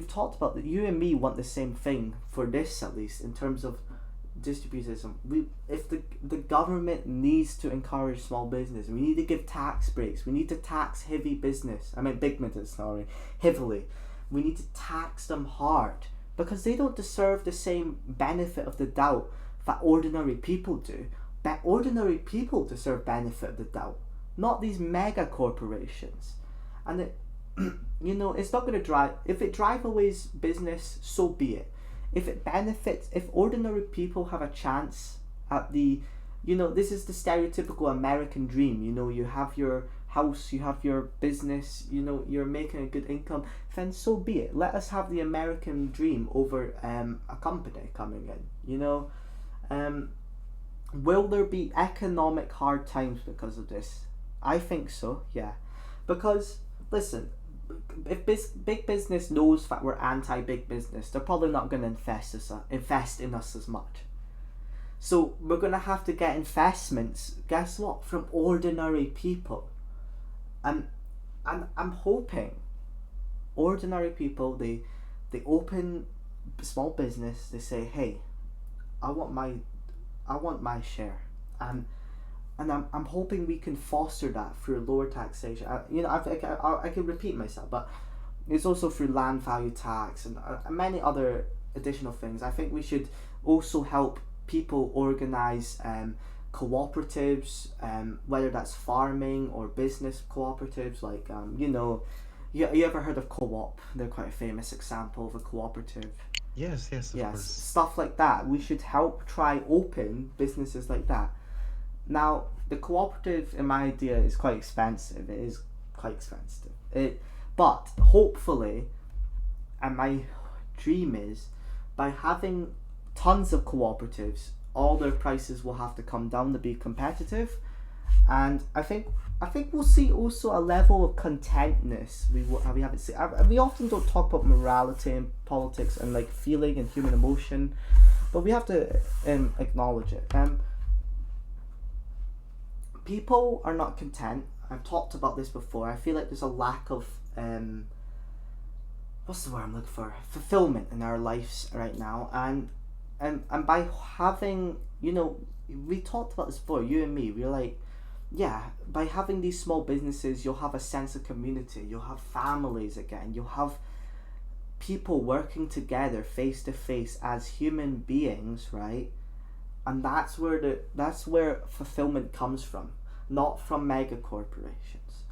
talked about that. You and me want the same thing for this, at least in terms of distributism. If the government needs to encourage small business, we need to give tax breaks. We need to tax heavy business. Big business, sorry, heavily. We need to tax them hard, because they don't deserve the same benefit of the doubt that ordinary people do. But ordinary people deserve benefit of the doubt, not these mega corporations. And it's not going to drive. If it drive away business, so be it. if it benefits, if ordinary people have a chance at the, this is the stereotypical American dream. You have your house, you have your business, you're making a good income, then so be it. Let us have the American dream over a company coming in. Will there be economic hard times because of this? I think so, yeah. Because, listen, if big business knows that we're anti-big business, they're probably not going to invest in us as much. So we're going to have to get investments, guess what, from ordinary people. And I'm hoping ordinary people, they open small business, they say, hey, I want my share. And I'm hoping we can foster that through lower taxation. I can repeat myself, but it's also through land value tax and many other additional things. I think we should also help people organize cooperatives, whether that's farming or business cooperatives. Like you ever heard of co-op? They're quite a famous example of a cooperative. Yes, of Yes, course. stuff like that. We should help try open businesses like that. Now, the cooperative, in my idea, is quite expensive. It is quite expensive. But hopefully, and my dream is, by having tons of cooperatives, all their prices will have to come down to be competitive, and I think we'll see also a level of contentness we haven't seen. We often don't talk about morality and politics and like feeling and human emotion, but we have to acknowledge it. People are not content. I've talked about this before. I feel like there's a lack of what's the word I'm looking for? Fulfillment in our lives right now, and by having, we talked about this before, you and me. We're like, yeah, by having these small businesses, you'll have a sense of community. You'll have families again. You'll have people working together face to face as human beings, right? And that's where fulfillment comes from, not from mega corporations.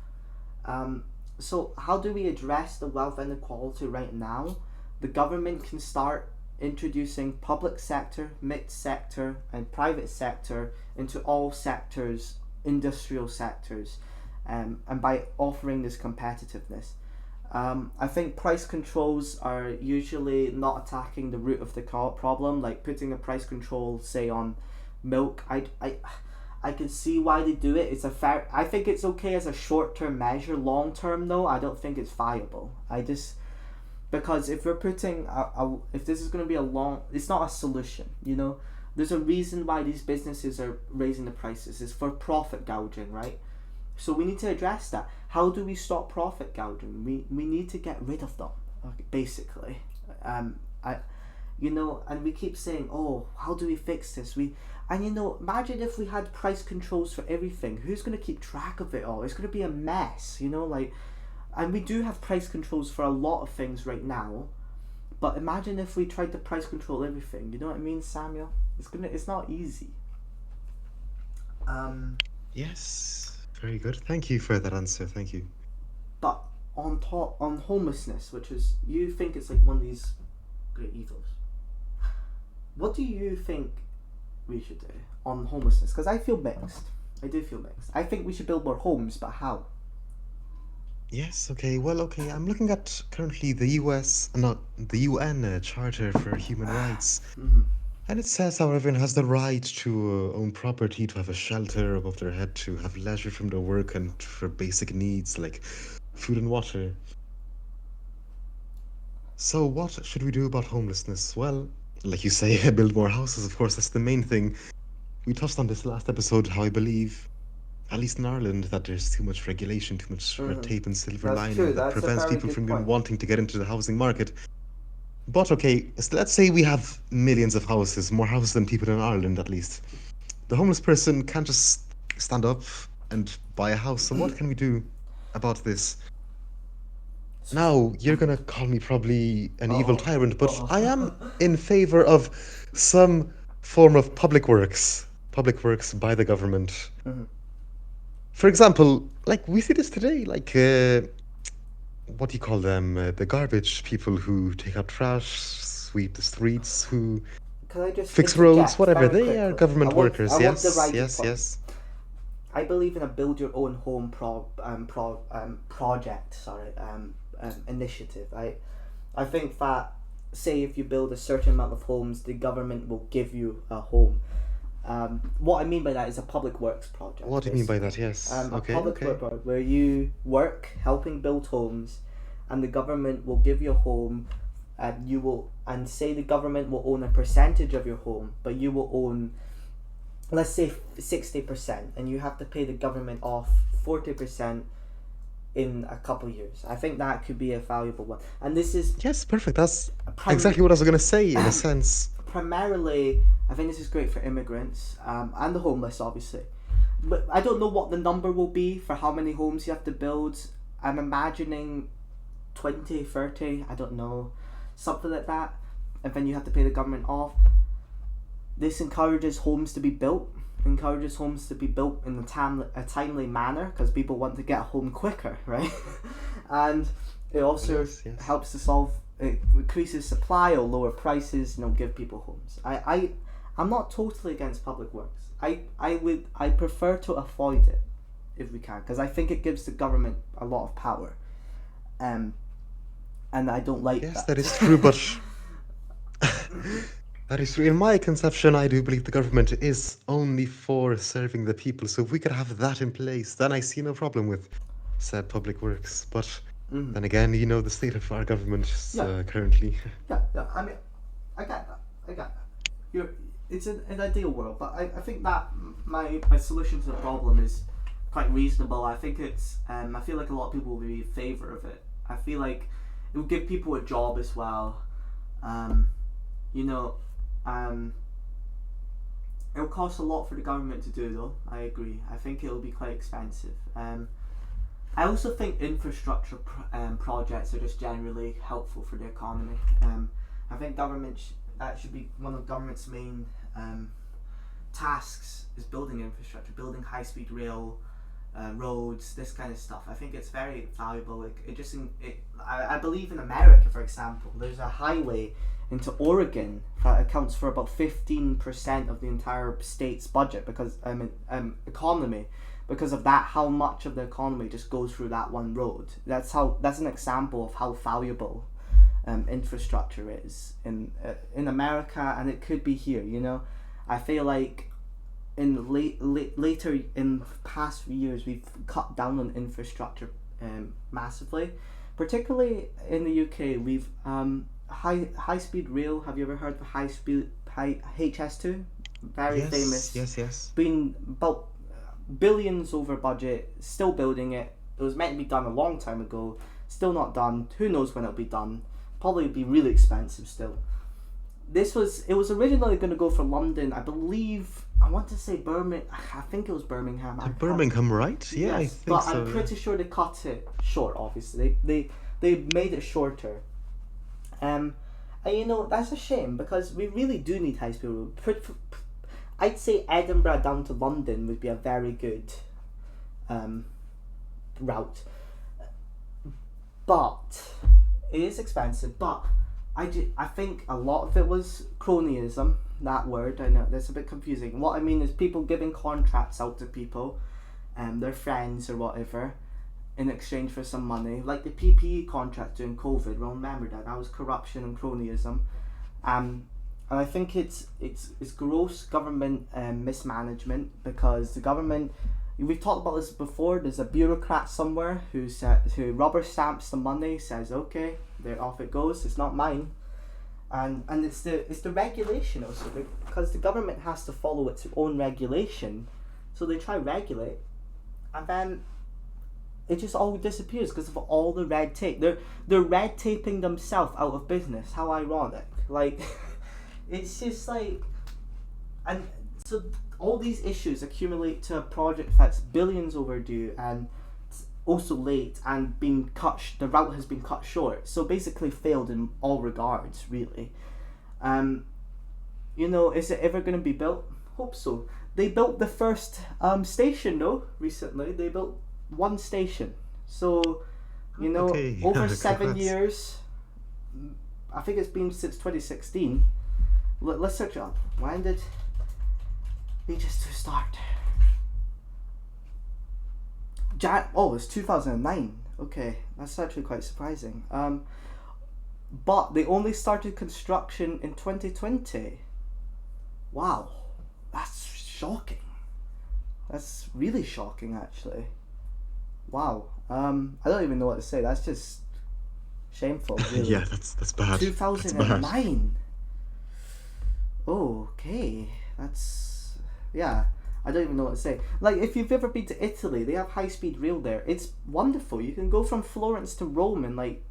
So how do we address the wealth inequality right now? The government can start introducing public sector, mixed sector, and private sector into all sectors, industrial sectors, and by offering this competitiveness. I think price controls are usually not attacking the root of the problem, like putting a price control, say, on milk. I can see why they do it. I think it's okay as a short-term measure. Long-term, though, I don't think it's viable. Because if we're putting if this is going to be it's not a solution. There's a reason why these businesses are raising the prices. It's for profit gouging, right? So we need to address that. How do we stop profit gouging? We need to get rid of them, basically. And we keep saying, oh, how do we fix this? Imagine if we had price controls for everything. Who's going to keep track of it all? It's going to be a mess, and we do have price controls for a lot of things right now. But imagine if we tried to price control everything. You know what I mean, Samuel? It's not easy. Yes, very good. Thank you for that answer. Thank you. But on homelessness, which is, you think it's like one of these great evils. What do you think we should do on homelessness? Because I feel mixed. I do feel mixed. I think we should build more homes, but how? Yes, okay. Well, okay. I'm looking at currently the UN Charter for Human Rights. Mm-hmm. And it says how everyone has the right to own property, to have a shelter above their head, to have leisure from their work, and for basic needs like food and water. So what should we do about homelessness? Well, like you say, build more houses, of course, that's the main thing. We touched on this last episode, how I believe, at least in Ireland, that there's too much regulation, too much red tape and silver That's lining true. that That's a prevents very people good from point. even wanting to get into the housing market. But okay, let's say we have millions of houses, more houses than people in Ireland at least. The homeless person can't just stand up and buy a house. So what can we do about this? Now, you're gonna call me probably an evil tyrant, but I am in favor of some form of public works by the government. Mm-hmm. For example, like we see this today, like what do you call them? The garbage people who take out trash, sweep the streets, who Can I just fix roads, interject whatever. very They are quickly? I government want workers. I want the Yes, righted yes, point. yes. I believe in a build your own home project. Initiative. I think that, say if you build a certain amount of homes, the government will give you a home. What I mean by that is a public works project. What do you mean by basically. that? Yes. A Okay, public okay. work project where you work helping build homes, and the government will give you a home, and say the government will own a percentage of your home, but you will own, let's say 60%, and you have to pay the government off 40% in a couple of years. I think that could be a valuable one, and this is Yes, perfect. That's exactly what I was going to say, in a sense. primarily, I think this is great for immigrants, and the homeless, obviously. But I don't know what the number will be for how many homes you have to build. I'm imagining 20, 30, I don't know, something like that. And then you have to pay the government off. This encourages homes to be built, in a timely manner, because people want to get home quicker, right? And it also Yes, yes. helps to solve, it increases supply or lower prices, give people homes. I'm not totally against public works. I prefer to avoid it if we can, because I think it gives the government a lot of power. And I don't like Yes, that. that is true, but that is true. In my conception, I do believe the government is only for serving the people. So if we could have that in place, then I see no problem with said public works. But then again, the state of our government is, Yeah. currently. Yeah. I mean, I get that. It's an ideal world, but I think that my solution to the problem is quite reasonable. I think it's I feel like a lot of people will be in favour of it. I feel like it will give people a job as well. It'll cost a lot for the government to do, though. I agree. I think it'll be quite expensive. I also think infrastructure projects are just generally helpful for the economy. I think that should be one of government's main tasks, is building infrastructure, building high-speed rail, roads, this kind of stuff. I think it's very valuable. I believe in America, for example, there's a highway into Oregon that accounts for about 15% of the entire state's budget, because economy, because of that, how much of the economy just goes through that one road. That's an example of how valuable infrastructure is in America, and it could be here. I feel like later in past few years we've cut down on infrastructure massively, particularly in the UK. We've high speed rail. Have you ever heard of HS2? Very Yes, famous. yes. Been about billions over budget. Still building it. It was meant to be done a long time ago. Still not done. Who knows when it'll be done? Probably be really expensive still. It was originally going to go for London, I believe. I want to say Birmingham. I think it was Birmingham. Birmingham, right? Yeah, I Yes, think but so. I'm pretty sure they cut it short. Obviously, they made it shorter. And that's a shame, because we really do need high speed road. I'd say Edinburgh down to London would be a very good route, but it is expensive. But I think a lot of it was cronyism. That word, I know that's a bit confusing. What I mean is people giving contracts out to people, their friends or whatever, in exchange for some money, like the PPE contract during COVID. Well, remember that was corruption and cronyism, and I think it's gross government mismanagement, because the government. We've talked about this before. There's a bureaucrat somewhere who rubber stamps the money, says okay, there off it goes. It's not mine, and it's the regulation also, because the government has to follow its own regulation, so they try regulate, and then it just all disappears because of all the red tape. They're red taping themselves out of business. How ironic! Like, it's just like, and so all these issues accumulate to a project that's billions overdue and also late and being cut. The route has been cut short, so basically failed in all regards, really. Is it ever going to be built? Hope so. They built the first station though recently. They built one station, so Okay, over congrats. 7 years. I think it's been since 2016. Let's search it up. When did HS2 start? It's 2009. Okay, that's actually quite surprising. But they only started construction in 2020. Wow, that's shocking. That's really shocking, actually. Wow. I don't even know what to say. That's just shameful, really. Yeah, that's bad. 2009. Oh, okay. Yeah. I don't even know what to say. Like, if you've ever been to Italy, they have high-speed rail there. It's wonderful. You can go from Florence to Rome in like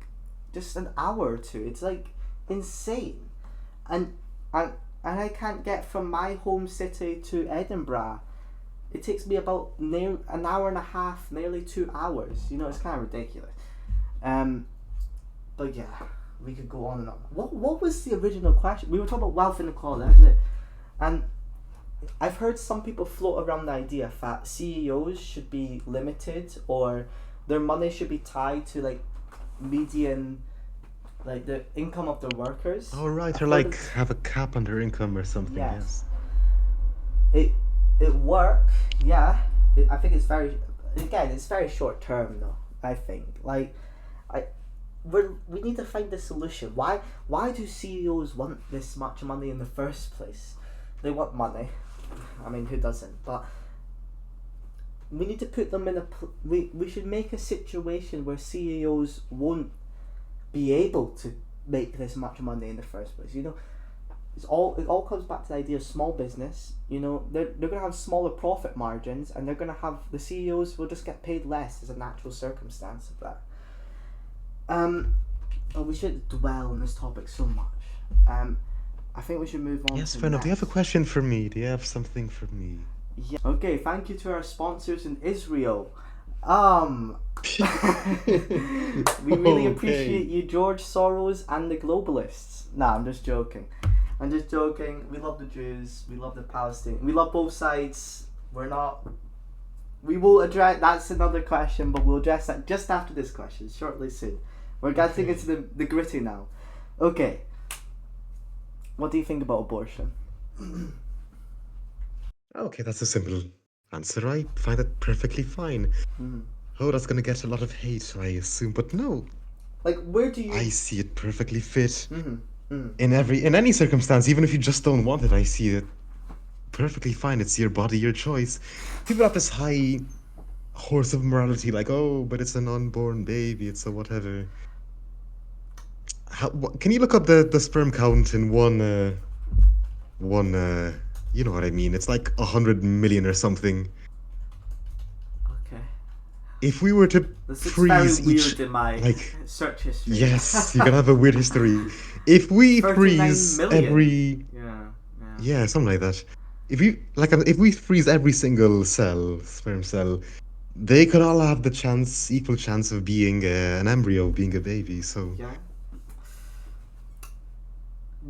just an hour or two. It's like insane. And I can't get from my home city to Edinburgh. It takes me about an hour and a half, nearly 2 hours. You know, it's kind of ridiculous. But yeah, we could go on and on. What was the original question? We were talking about wealth inequality, that's it. And I've heard some people float around the idea that CEOs should be limited, or their money should be tied to like median, like the income of their workers. Oh, right, or like have a cap on their income or something. Yes. Yes. It work, yeah. I think it's very short term though. I think we need to find a solution. Why do CEOs want this much money in the first place? They want money. I mean, who doesn't? But we need to put them in we should make a situation where CEOs won't be able to make this much money in the first place. You know, it all comes back to the idea of small business. You know, they're gonna have smaller profit margins, and they're gonna have the CEOs will just get paid less as a natural circumstance of that. But we shouldn't dwell on this topic so much. I think we should move on. Yes, fair enough. Do you have a question for me? Do you have something for me? Yeah. Okay, thank you to our sponsors in Israel. We really appreciate you, George Soros and the globalists. Nah, I'm just joking. We love the Jews. We love the Palestinians. We love both sides. We will address. That's another question, but we'll address that just after this question, shortly soon. We're getting into the gritty now. Okay. What do you think about abortion? Okay, that's a simple answer. I find it perfectly fine. Oh, that's gonna get a lot of hate, I assume, but no. Like, where do you? I see it perfectly fit. In any circumstance, even if you just don't want it, I see it perfectly fine. It's your body, your choice. People have this high horse of morality, like, oh, but it's an unborn baby, it's a whatever. Can you look up the sperm count in one, you know what I mean? It's like 100 million or something. Okay. If we were to this freeze very each, weird in my like, search history. yes, you're gonna have a weird history. If we 39 freeze million. every, yeah, something like that. If we freeze every single sperm cell, they could all have the equal chance of being an embryo, being a baby. So yeah.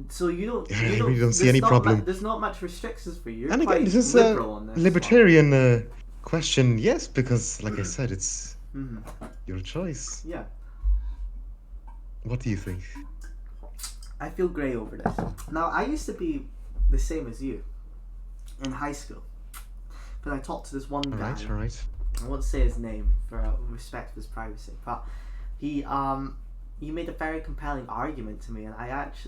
So you really don't see any problem. There's not much restrictions for you. And again, this is a libertarian question, yes, because like I said, it's your choice. Yeah. What do you think? I feel grey over this. Now, I used to be the same as you in high school, but I talked to this one guy. All right. I won't say his name for respect for his privacy, but he made a very compelling argument to me, and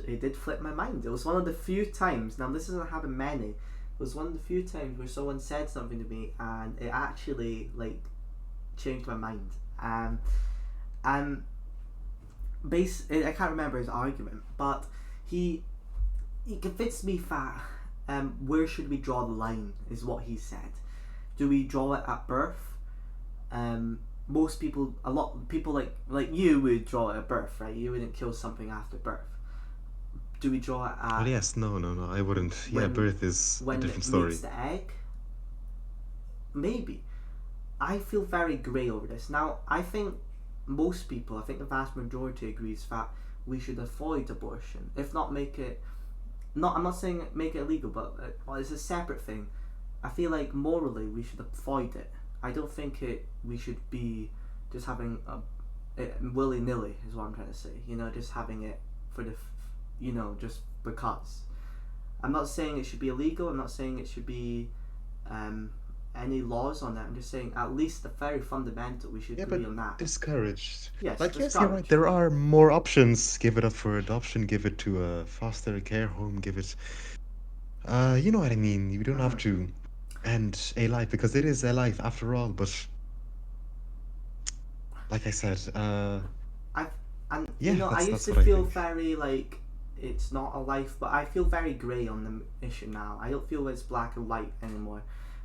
it did flip my mind. It was one of the few times, now this doesn't happen many, it was one of the few times where someone said something to me and it actually like changed my mind. I can't remember his argument, but he convinced me that where should we draw the line is what he said. Do we draw it at birth? Most people, a lot of people like you would draw it at birth, right? You wouldn't kill something after birth. Do we draw it at? Well, yes, no, I wouldn't. Yeah, birth is a different story. When it meets the egg? Maybe. I feel very grey over this. Now, I think most people, I think the vast majority agrees that we should avoid abortion. If not make it, I'm not saying make it illegal, but it's a separate thing. I feel like morally we should avoid it. I don't think we should be just having it willy-nilly is what I'm trying to say. You know, just having it for the just because. I'm not saying it should be illegal. I'm not saying it should be any laws on that. I'm just saying at least the very fundamental. We should Yeah, agree but on that. discouraged. Yes, Like, yes, you're right. discouraged. There are more options. Give it up for adoption. Give it to a foster care home. Give it. You know what I mean. You don't have Mm-hmm. to end a life because it is a life after all. But like I said, I and yeah, I used that's to what I feel think. very like it's not a life, but I feel very grey on the issue now. I don't feel it's black and white anymore,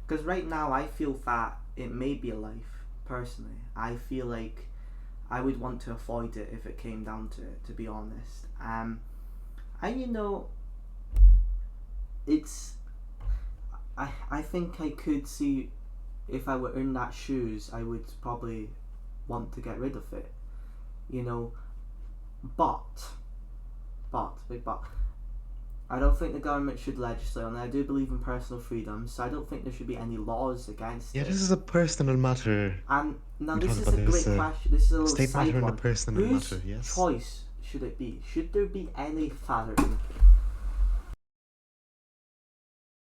because right now I feel that it may be a life. Personally, I feel like I would want to avoid it if it came down to it. To be honest, and it's I think I could see if I were in that shoes, I would probably want to get rid of it. You know, but big but I don't think the government should legislate on it. I do believe in personal freedom, so I don't think there should be any laws against Yeah, it. this is a personal matter. And now We this talked is about a this great question. This is a little state matter side and a one. personal Whose matter. Yes. choice should it be? Should there be any fathering?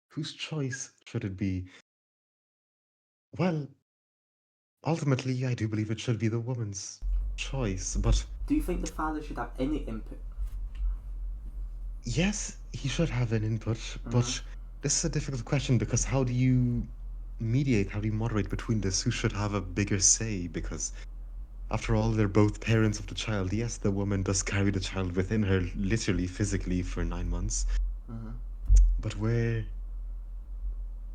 Whose choice should it be? Well, ultimately, I do believe it should be the woman's choice, but Do you think the father should have any input? yes, he should have an input, Mm-hmm. but this is a difficult question because how do you mediate, how do you moderate between this? Who should have a bigger say? Because after all, they're both parents of the child. Yes, the woman does carry the child within her, literally, physically, for 9 months. Mm-hmm. But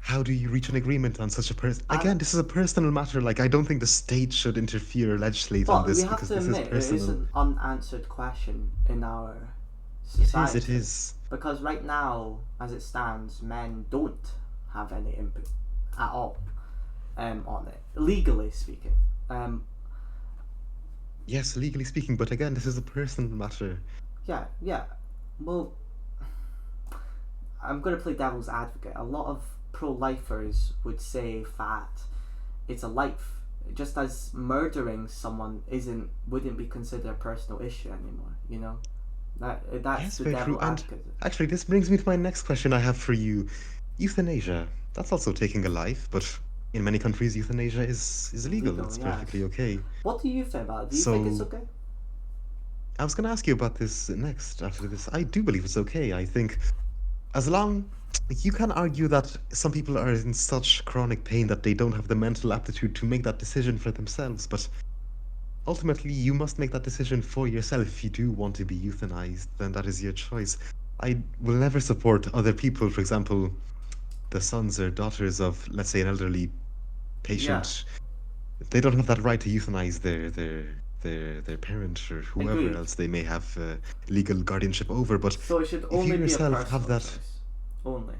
how do you reach an agreement on such a person? And Again, this is a personal matter. Like, I don't think the state should interfere or legislate on but we this have because to this is admit it is personal. an unanswered question in our It is, it society, is. because right now, as it stands, men don't have any input at all on it, legally speaking. Um, Yes, legally speaking, but again, this is a personal matter. yeah. Well, I'm going to play devil's advocate. A lot of pro-lifers would say that it's a life, just as murdering someone wouldn't be considered a personal issue anymore. That's Yes, the very true. devil And advocate. actually, this brings me to my next question I have for you. Euthanasia. That's also taking a life, but in many countries, euthanasia is illegal. Legal, It's perfectly yes. okay. What do you think about it? Do you think it's So, okay? I was going to ask you about this next after this. I do believe it's okay. I think as long you can argue that some people are in such chronic pain that they don't have the mental aptitude to make that decision for themselves, but ultimately you must make that decision for yourself. If you do want to be euthanized, then that is your choice. I will never support other people, for example, the sons or daughters of, let's say, an elderly Yeah, patient. They don't have that right to euthanize their parent or whoever agreed. else they may have legal guardianship over. But So it should if you only be a yourself have personal that, choice. Only.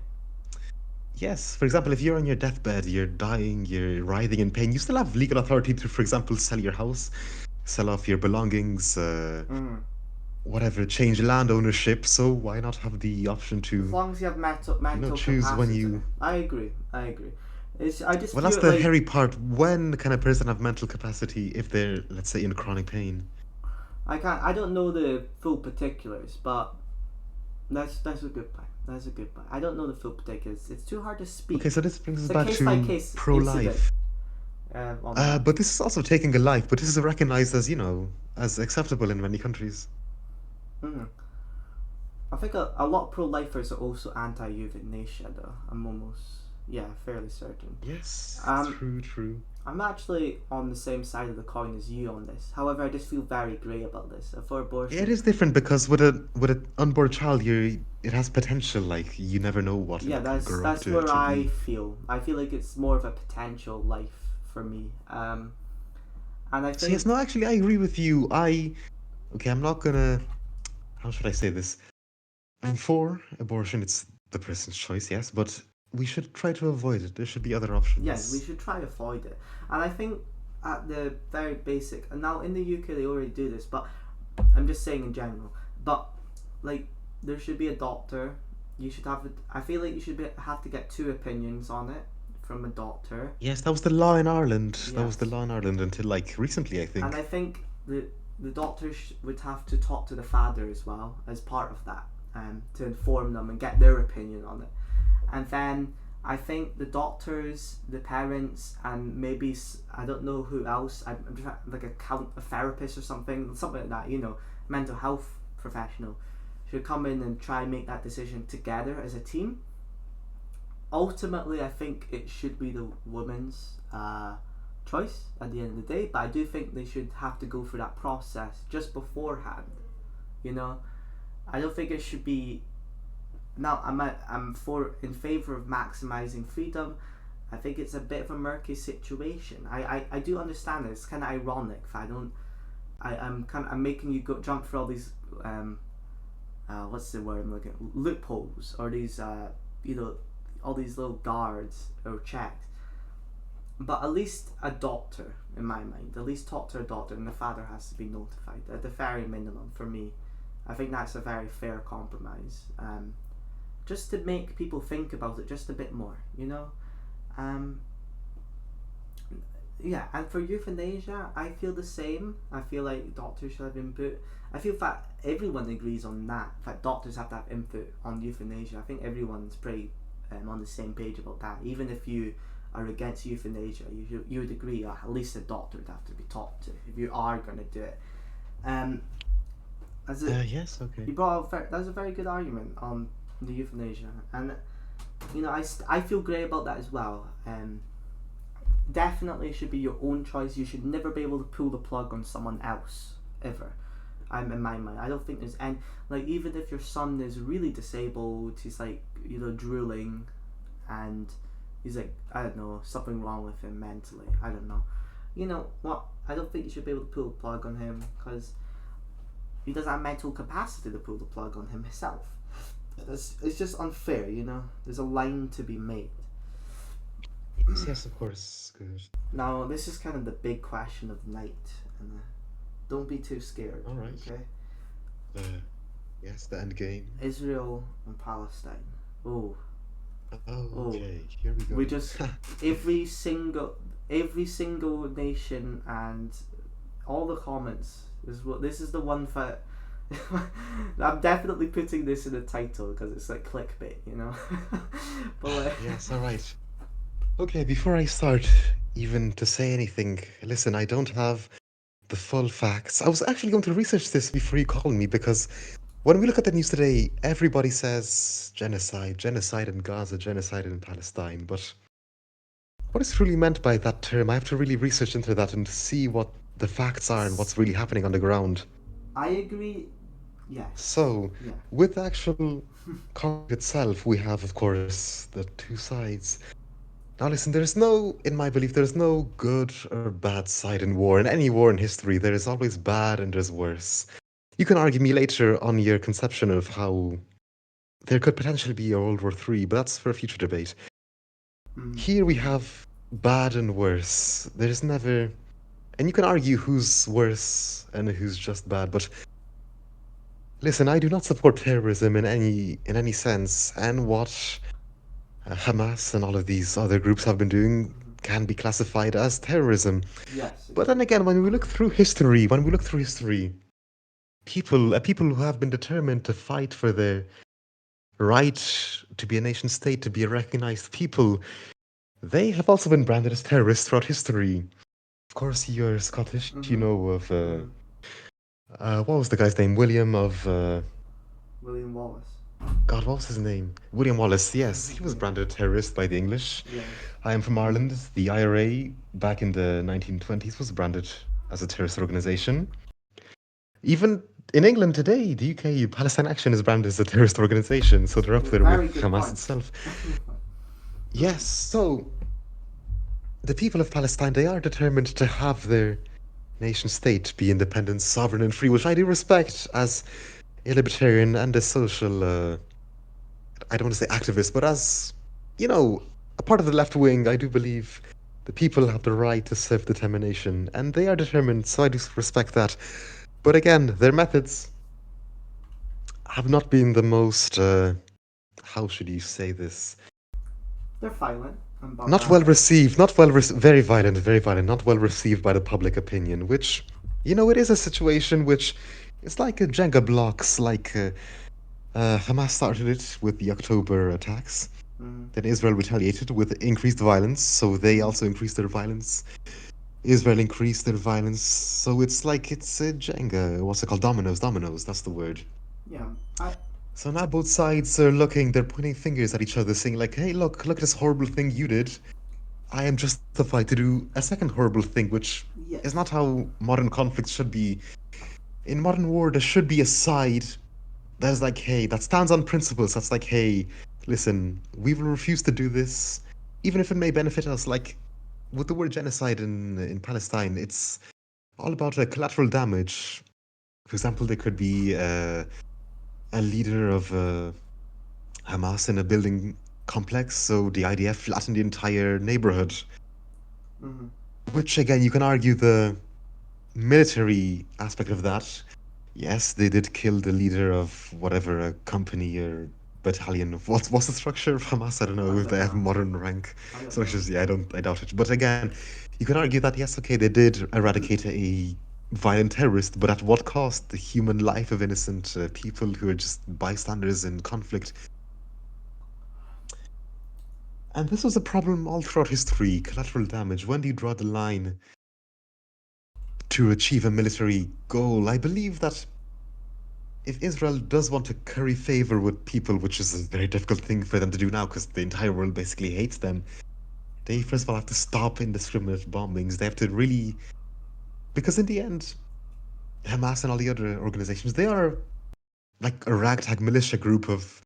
yes, for example, if you're on your deathbed, you're dying, you're writhing in pain, you still have legal authority to, for example, sell your house, sell off your belongings, Mm. whatever, change land ownership. So why not have the option As to, long as you have mental choose when capacity. you. I agree. I just Well, that's view it the like hairy part. When can a person have mental capacity if they're, let's say, in chronic pain? I don't know the full particulars, but that's a good point. That's a good point. I don't know the full particulars. It's too hard to speak. Okay, so this brings us It's a back case by to case incident pro-life. on that. But this is also taking a life, but this is recognized as, as acceptable in many countries. Mm. I think a lot of pro-lifers are also anti-euthanasia, though. I'm almost fairly certain. Yes, Um, true, true. I'm actually on the same side of the coin as you on this. However, I just feel very grey about this. For Yeah, it abortion, is different because with an unborn child, it has potential. Like you never know what yeah, it could grow up that's to where to I be. feel. I feel like it's more of a potential life for me. And I So yes, think no, actually, I agree with you. Okay, I'm not gonna. How should I say this? I'm for abortion. It's the person's choice, yes, but we should try to avoid it. There should be other yes, we options. should try to avoid it. And I think at the very basic, and now in the UK they already do this, but I'm just saying in general. But like, there should be a doctor. You should have. I feel like you should have to get two opinions on it from a doctor. Yes, that was the law in Ireland. That was the Yes, law in Ireland until like recently, I and think. I think that the doctors would have to talk to the father as well as part of that, to inform them and get their opinion on it. And then I think the doctors, the parents, and maybe I don't know who else. I'm just like a therapist or something like that. Mental health professional should come in and try and make that decision together as a team. Ultimately, I think it should be the woman's choice at the end of the day, but I do think they should have to go through that process just beforehand. I don't think it should be. Now, I'm in favor of maximizing freedom. I think it's a bit of a murky situation. I do understand it. It's kind of ironic. I'm making you jump through all these what's the word I'm looking at? Loopholes, or these all these little guards or checks. But at least a doctor, in my mind, at least talk to a doctor, and the father has to be notified at the very minimum. For me, I think that's a very fair compromise. Just to make people think about it just a bit more, Yeah, and for euthanasia, I feel the same. I feel like doctors should have input. I feel that everyone agrees on that. In fact, doctors have to have input on euthanasia. I think everyone's pretty on the same page about that. Even if you are against euthanasia, you would agree, at least a doctor would have to be talked to if you are going to do it. Yes, okay. You brought up, that's a very good argument on the euthanasia, and I feel great about that as well. Definitely it should be your own choice. You should never be able to pull the plug on someone else ever. I'm in my mind. I don't think there's any, like, even if your son is really disabled, he's like drooling, and he's like, I don't know, something wrong with him mentally. I don't know. You know what? I don't think you should be able to pull the plug on him because he doesn't have mental capacity to pull the plug on himself. It's just unfair, There's a line to be made. Yes, of course. Good. Now, this is kind of the big question of the night, and don't be too scared. All right. Okay. Yes, the end game. Israel and Palestine. Oh. Okay. Here we go. We just every single nation and all the comments this is the one that I'm definitely putting this in the title because it's like clickbait, But yes, all right. Okay, before I start even to say anything, listen, I don't have the full facts. I was actually going to research this before you called me because when we look at the news today, everybody says genocide in Gaza, genocide in Palestine. But what is really meant by that term? I have to really research into that and see what the facts are and what's really happening on the ground. I agree. Yes. So, with the actual conflict itself, we have, of course, the two sides. Now, listen, in my belief, there's no good or bad side in war. In any war in history, there is always bad and there's worse. You can argue me later on your conception of how there could potentially be a World War III, but that's for a future debate. Here we have bad and worse. There's never... And you can argue who's worse and who's just bad, but... Listen, I do not support terrorism in any sense, and what Hamas and all of these other groups have been doing can be classified as terrorism. Yes. But then again, when we look through history, people who have been determined to fight for their right to be a nation state, to be a recognized people, they have also been branded as terrorists throughout history. Of course, you're Scottish, you know of what was the guy's name? William Wallace. God, what was his name? William Wallace, yes. He was branded a terrorist by the English. Yes. I am from Ireland. The IRA, back in the 1920s, was branded as a terrorist organization. Even in England today, the UK, Palestine Action is branded as a terrorist organization, so they're up there with Hamas itself. Yes, so the people of Palestine, they are determined to have their nation state be independent, sovereign, and free, which I do respect as a libertarian and a social, I don't want to say activist, but as, a part of the left wing, I do believe the people have the right to self-determination, and they are determined, so I do respect that. But again, their methods have not been the most, how should you say this? They're violent. Not well received, very violent, not well received by the public opinion, which It is a situation which it's like a Jenga blocks, like Hamas started it with the October attacks. Mm-hmm. Then Israel retaliated with increased violence, so they Mm-hmm. also increased their violence. Israel increased their violence, so it's like it's a Jenga. What's it called? Dominoes, dominoes. That's the word. Yeah, I. So now both sides are looking. They're pointing fingers at each other, saying like, "Hey, look at this horrible thing you did. I am justified to do a second horrible thing," which is not Yes. how modern conflicts should be. In modern war, there should be a side that's like, hey, that stands on principles. That's like, hey, listen, we will refuse to do this, even if it may benefit us. Like with the word genocide in Palestine, it's all about collateral damage. For example, there could be a leader of Hamas in a building complex, so the IDF flattened the entire neighborhood. Mm-hmm. Which again, you can argue the military aspect of that. Yes, they did kill the leader of whatever a company or battalion of what's the structure of Hamas? I don't know I if they don't have know. modern rank I don't know. structures. Yeah, I doubt it. But again, you can argue that yes, okay, they did eradicate a violent terrorist, but at what cost? The human life of innocent people who are just bystanders in conflict. And this was a problem all throughout history. Collateral damage. When do you draw the line to achieve a military goal? I believe that if Israel does want to curry favor with people, which is a very difficult thing for them to do now because the entire world basically hates them, they Mm-hmm. first of all have to stop indiscriminate bombings. They have to really, because in the end, Hamas and all the other organizations, they are like a ragtag militia group of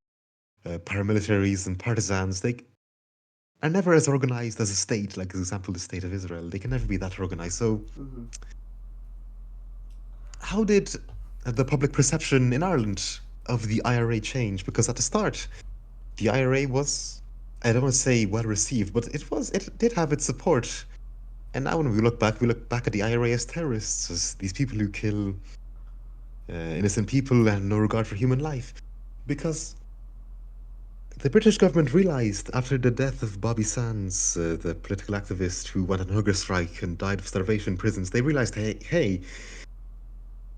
paramilitaries and partisans. They are never as organized as a state, like, for example, the state of Israel. They can never be that organized. So, Mm-hmm. how did the public perception in Ireland of the IRA change? Because at the start, the IRA was, I don't want to say well received, but it did have its support. And now when we look back at the IRA as terrorists, as these people who kill innocent people and no regard for human life. Because the British government realized after the death of Bobby Sands, the political activist who went on hunger strike and died of starvation in prisons, they realized, hey,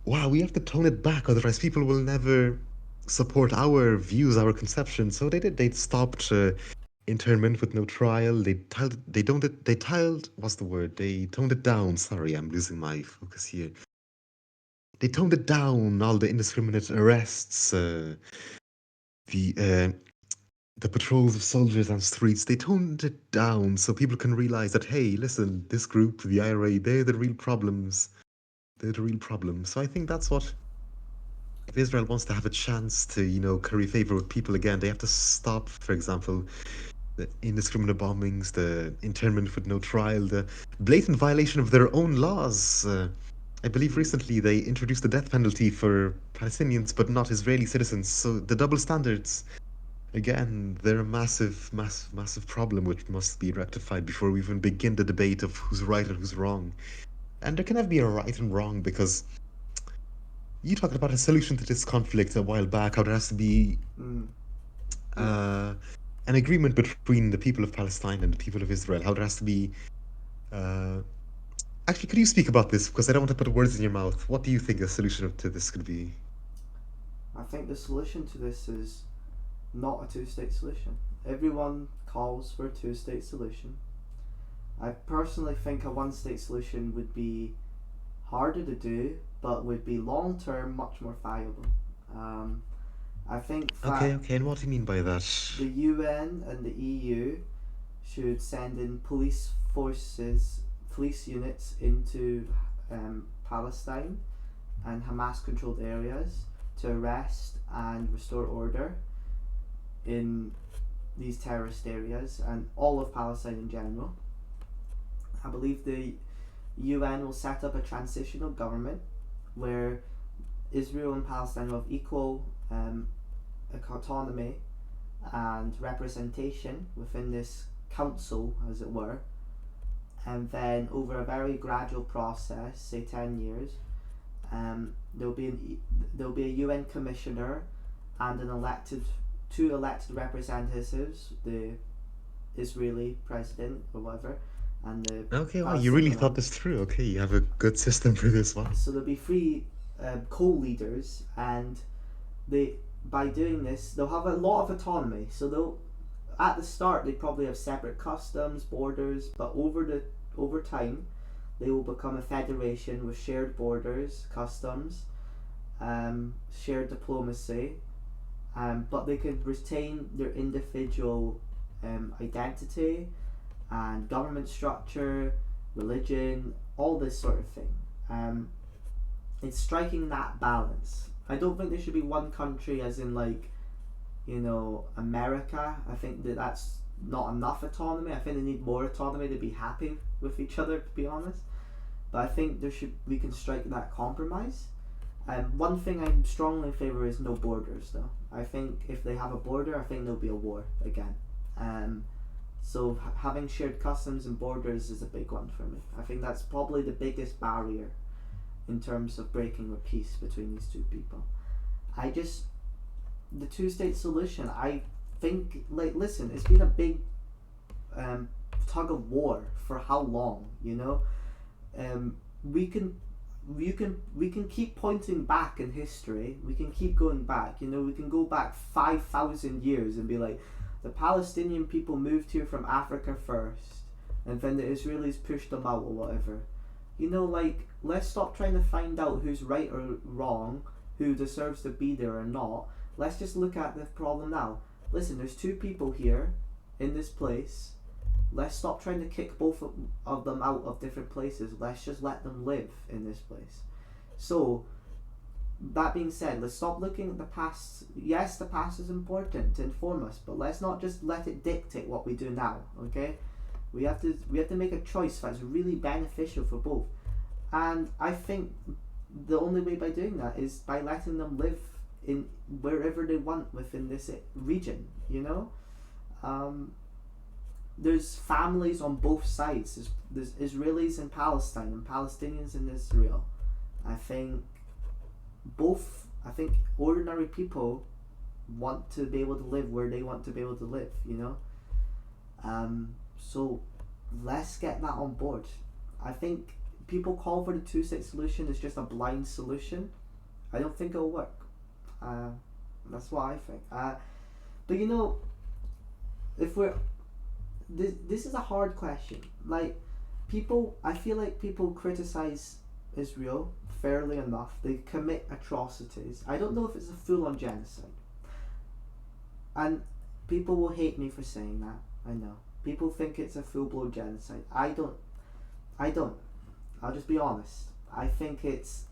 wow, we have to tone it back, otherwise people will never support our views, our conceptions. So they did. They stopped internment with no trial. They tiled. What's the word? They toned it down. Sorry, I'm losing my focus here. They toned it down. All the indiscriminate arrests, the uh, the patrols of soldiers on streets. They toned it down so people can realize that hey, listen, this group, the IRA, they're the real problems. They're the real problems. So I think that's what if Israel wants to have a chance to, curry favor with people again, they have to stop, for example, the indiscriminate bombings, the internment with no trial, the blatant violation of their own laws. I believe Mm-hmm. recently they introduced the death penalty for Palestinians, but not Israeli citizens. So the double standards, again, they're a massive, massive, massive problem which must be rectified before we even begin the debate of who's right and who's wrong. And there can never be a right and wrong because you talked about a solution to this conflict a while back, how there has to be Mm-hmm. Yeah. uh, an agreement between the people of Palestine and the people of Israel, how there has to be. Uh, Actually, could you speak about this? Because I don't want to put words in your mouth. What do you think the solution to this could be? I think the solution to this is not a two-state solution. Everyone calls for a two-state solution. I personally think a one-state solution would be harder to do, but would be long-term much more viable. Um, I think Okay, that okay, and what do you mean by that? the UN and the EU should send in police forces, police units into Palestine and Hamas controlled areas to arrest and restore order in these terrorist areas and all of Palestine in general. I believe the UN will set up a transitional government where Israel and Palestine will have equal autonomy and representation within this council, as it were, and then over a very gradual process, say 10 years, there'll be a UN commissioner and an elected two elected representatives, the Israeli president or whatever, and the Okay, wow, you really Palestinian thought one. this through. Okay, you have a good system for this one. So there'll be three co-leaders, and they by doing this they'll have a lot of autonomy. So they'll at the start they probably have separate customs, borders, but over time they will become a federation with shared borders, customs, shared diplomacy, but they could retain their individual identity and government structure, religion, all this sort of thing. It's striking that balance. I don't think there should be one country, as in like, America. I think that's not enough autonomy. I think they need more autonomy to be happy with each other, to be honest. But I think we can strike that compromise. One thing I'm strongly in favour is no borders, though. I think if they have a border, I think there'll be a war again. So having shared customs and borders is a big one for me. I think that's probably the biggest barrier in terms of breaking the peace between these two people. The two-state solution, I think, listen, it's been a big tug of war for how long, we can keep pointing back in history. We can keep going back. We can go back 5,000 years and be like, the Palestinian people moved here from Africa first, and then the Israelis pushed them out or whatever. Let's stop trying to find out who's right or wrong, who deserves to be there or not. Let's just look at the problem now. Listen, there's two people here in this place. Let's stop trying to kick both of them out of different places. Let's just let them live in this place. So, that being said, let's stop looking at the past. Yes, the past is important to inform us, but let's not just let it dictate what we do now, okay? We have to make a choice that's really beneficial for both. And I think the only way by doing that is by letting them live in wherever they want within this region, There's families on both sides. There's Israelis in Palestine and Palestinians in Israel. I think ordinary people want to be able to live where they want to be able to live, So let's get that on board. I think people call for the two-state solution is just a blind solution. I don't think it'll work. That's what I think. But if we're this is a hard question. I feel like people criticize Israel fairly enough. They commit atrocities. I don't know if it's a full-on genocide. And people will hate me for saying that. I know. People think it's a full-blown genocide. I don't. I'll just be honest. I think if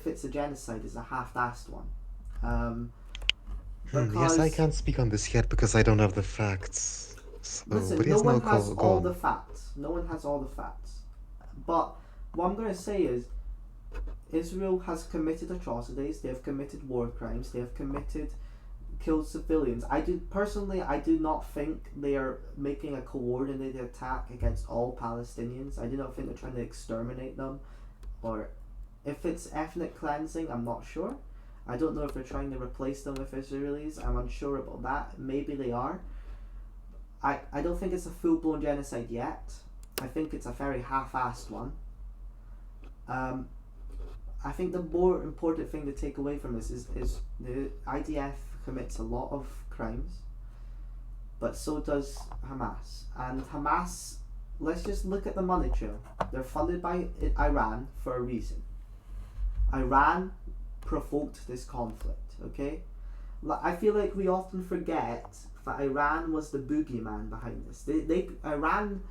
it's a genocide, it's a half-assed one. Yes, I can't speak on this yet because I don't have the facts. So, Listen, but no yes, one no, has go all on. the facts. No one has all the facts. But what I'm going to say is, Israel has committed atrocities. They have committed war crimes. They have killed civilians. I do not think they are making a coordinated attack against all Palestinians. I do not think they're trying to exterminate them, or if it's ethnic cleansing, I'm not sure. I don't know if they're trying to replace them with Israelis. I'm unsure about that. Maybe they are. I don't think it's a full-blown genocide yet. I think it's a very half-assed one. I think the more important thing to take away from this is the IDF commits a lot of crimes, but so does Hamas. And Hamas, let's just look at the money trail. They're funded by Iran for a reason. Iran provoked this conflict, okay? I feel like we often forget that Iran was the boogeyman behind this. Iran,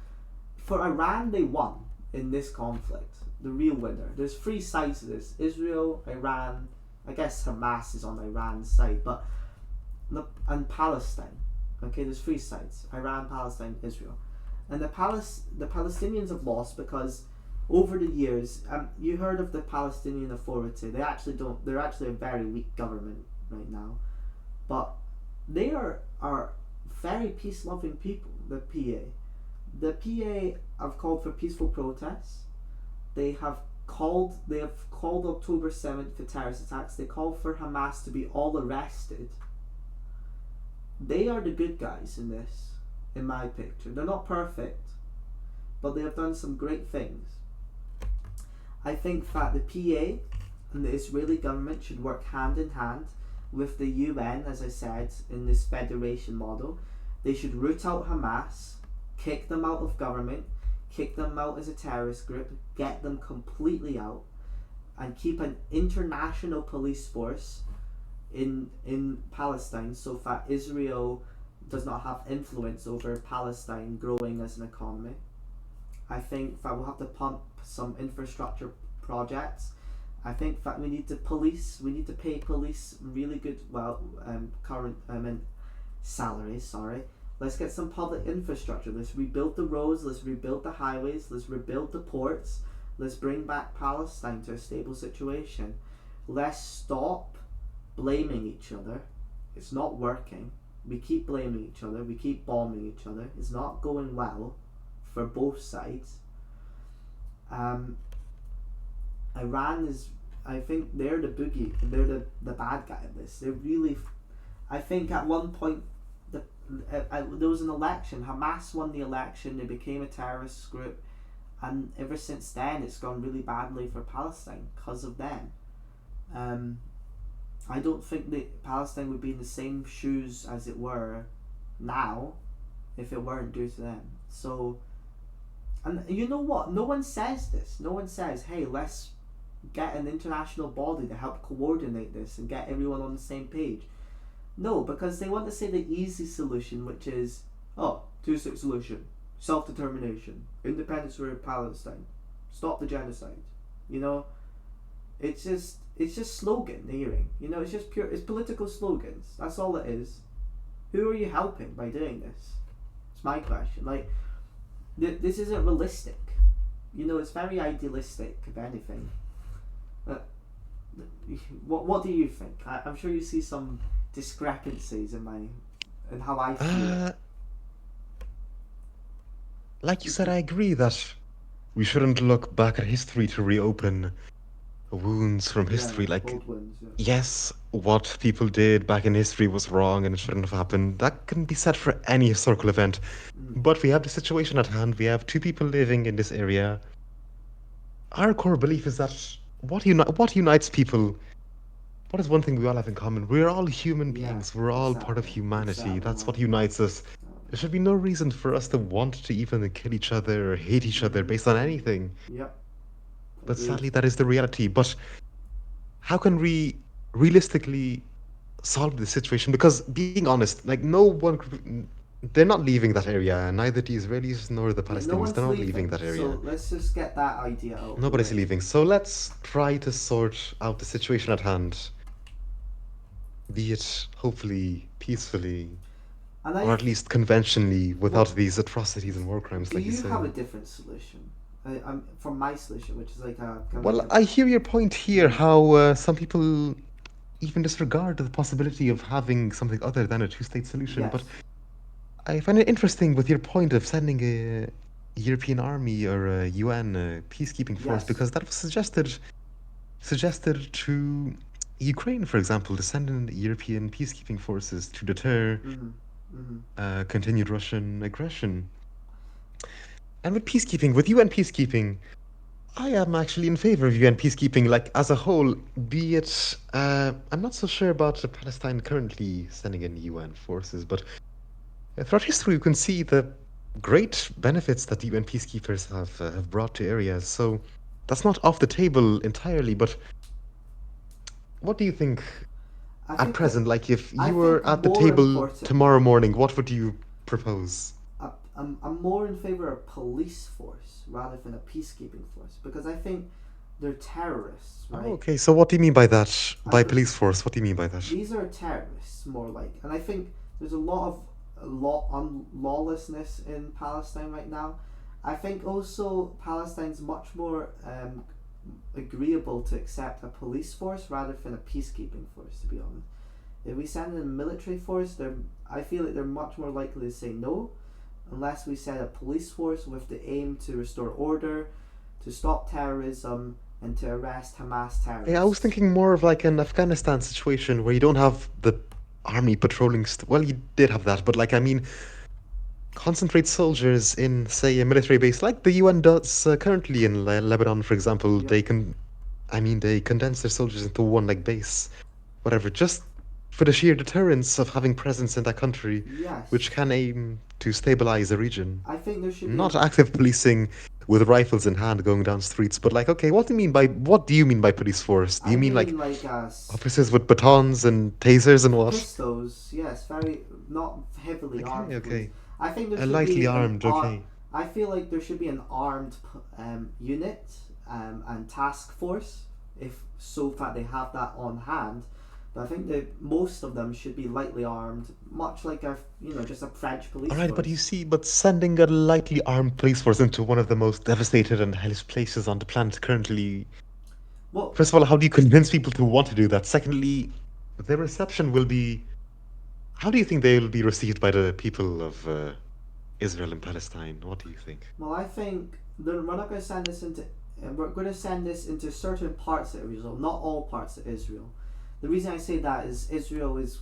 they won in this conflict. The real winner. There's three sides to this: Israel, Iran. I guess Hamas is on Iran's side, and Palestine. Okay, there's three sides: Iran, Palestine, Israel. And the Palestinians have lost because over the years, you heard of the Palestinian Authority. They're actually a very weak government right now, but they are very peace-loving people. The PA have called for peaceful protests. They have called October 7th for terrorist attacks. They called for Hamas to be all arrested. They are the good guys in this, in my picture. They're not perfect, but they have done some great things. I think that the PA and the Israeli government should work hand in hand with the UN, as I said, in this federation model. They should root out Hamas, kick them out of government, kick them out as a terrorist group, get them completely out, and keep an international police force in Palestine so that Israel does not have influence over Palestine growing as an economy. I think that we'll have to pump some infrastructure projects. I think that we need to pay police really good, salaries, sorry. Let's get some public infrastructure. Let's rebuild the roads, let's rebuild the highways, let's rebuild the ports, let's bring back Palestine to a stable situation. Let's stop blaming each other. It's not working. We keep blaming each other, we keep bombing each other. It's not going well for both sides. Iran is, I think they're the boogie, they're the bad guy in this. They're really, I think at one point, there was an election, Hamas won the election, they became a terrorist group, and ever since then it's gone really badly for Palestine because of them. I don't think that Palestine would be in the same shoes as it were now if it weren't due to them. So, and you know what? No one says this. No one says, hey, let's get an international body to help coordinate this and get everyone on the same page. No, because they want to say the easy solution, which is, two-state solution, self-determination, independence for Palestine, stop the genocide. You know, it's just sloganeering. You know, it's political slogans. That's all it is. Who are you helping by doing this? It's my question. Like, this isn't realistic. You know, it's very idealistic, if anything. What do you think? I'm sure you see some discrepancies in how I feel. Like you said, I agree that we shouldn't look back at history to reopen wounds from history. Like, old ones, yeah. yes, what people did back in history was wrong and it shouldn't have happened. That can be said for any historical event. But we have the situation at hand. We have two people living in this area. Our core belief is that what unites people, what is one thing we all have in common? We're all human beings. We're all part of humanity. That's what unites us. There should be no reason for us to want to even kill each other or hate each other based on anything. Yep. But sadly, that is the reality. But how can we realistically solve the situation? Because being honest, like no one, they're not leaving that area. Neither the Israelis nor the Palestinians. They're not leaving that area. So let's just get that idea out. Nobody's leaving. So let's try to sort out the situation at hand. Be it hopefully peacefully, or at least conventionally, without these atrocities and war crimes, like you say. Do you have a different solution? From my solution, which is like a... Well, I hear your point here, how some people even disregard the possibility of having something other than a two-state solution. Yes. But I find it interesting with your point of sending a European army or a UN peacekeeping force, because that was suggested to Ukraine, for example, to send in European peacekeeping forces to deter continued Russian aggression. And with peacekeeping, with UN peacekeeping, I am actually in favor of UN peacekeeping, like as a whole, be it, I'm not so sure about Palestine currently sending in UN forces, but throughout history you can see the great benefits that the UN peacekeepers have brought to areas. So that's not off the table entirely, but what do you think at present? Like if you were at the table tomorrow morning, what would you propose? I'm more in favor of police force rather than a peacekeeping force, because I think they're terrorists, right? Oh, okay, so what do you mean by that? By police force, what do you mean by that? These are terrorists, more like, and I think there's a lot of lawlessness in Palestine right now. I think also Palestine's much more agreeable to accept a police force rather than a peacekeeping force, to be honest. If we send in a military force, I feel like they're much more likely to say no, unless we send a police force with the aim to restore order, to stop terrorism, and to arrest Hamas terrorists. Yeah, I was thinking more of like an Afghanistan situation where you don't have the army patrolling. Well, you did have that, but like, I mean, concentrate soldiers in, say, a military base like the UN does currently in Lebanon, for example. Yep. They condense their soldiers into one like base, whatever, just for the sheer deterrence of having presence in that country, which Yes. can aim to stabilize a region. I think there should be Not an. active policing with rifles in hand going down streets, but like, okay, what do you mean by police force? Do I you mean like mean like officers with batons and tasers and what? pistols. Yes, very not heavily armed Okay, police. okay. I think there A should lightly be an armed, okay. I feel like there should be an armed unit and task force if so far they have that on hand. But I think that most of them should be lightly armed, much like a just a French police Alright, but you force. see, but sending a lightly armed police force into one of the most devastated and hellish places on the planet currently. Well, First of all, how do you convince people to want to do that? Secondly, their reception will be. How do you think they will be received by the people of Israel and Palestine? What do you think? Well, I think we're not going to send this into. We're going to send this into certain parts of Israel, not all parts of Israel. The reason I say that is Israel is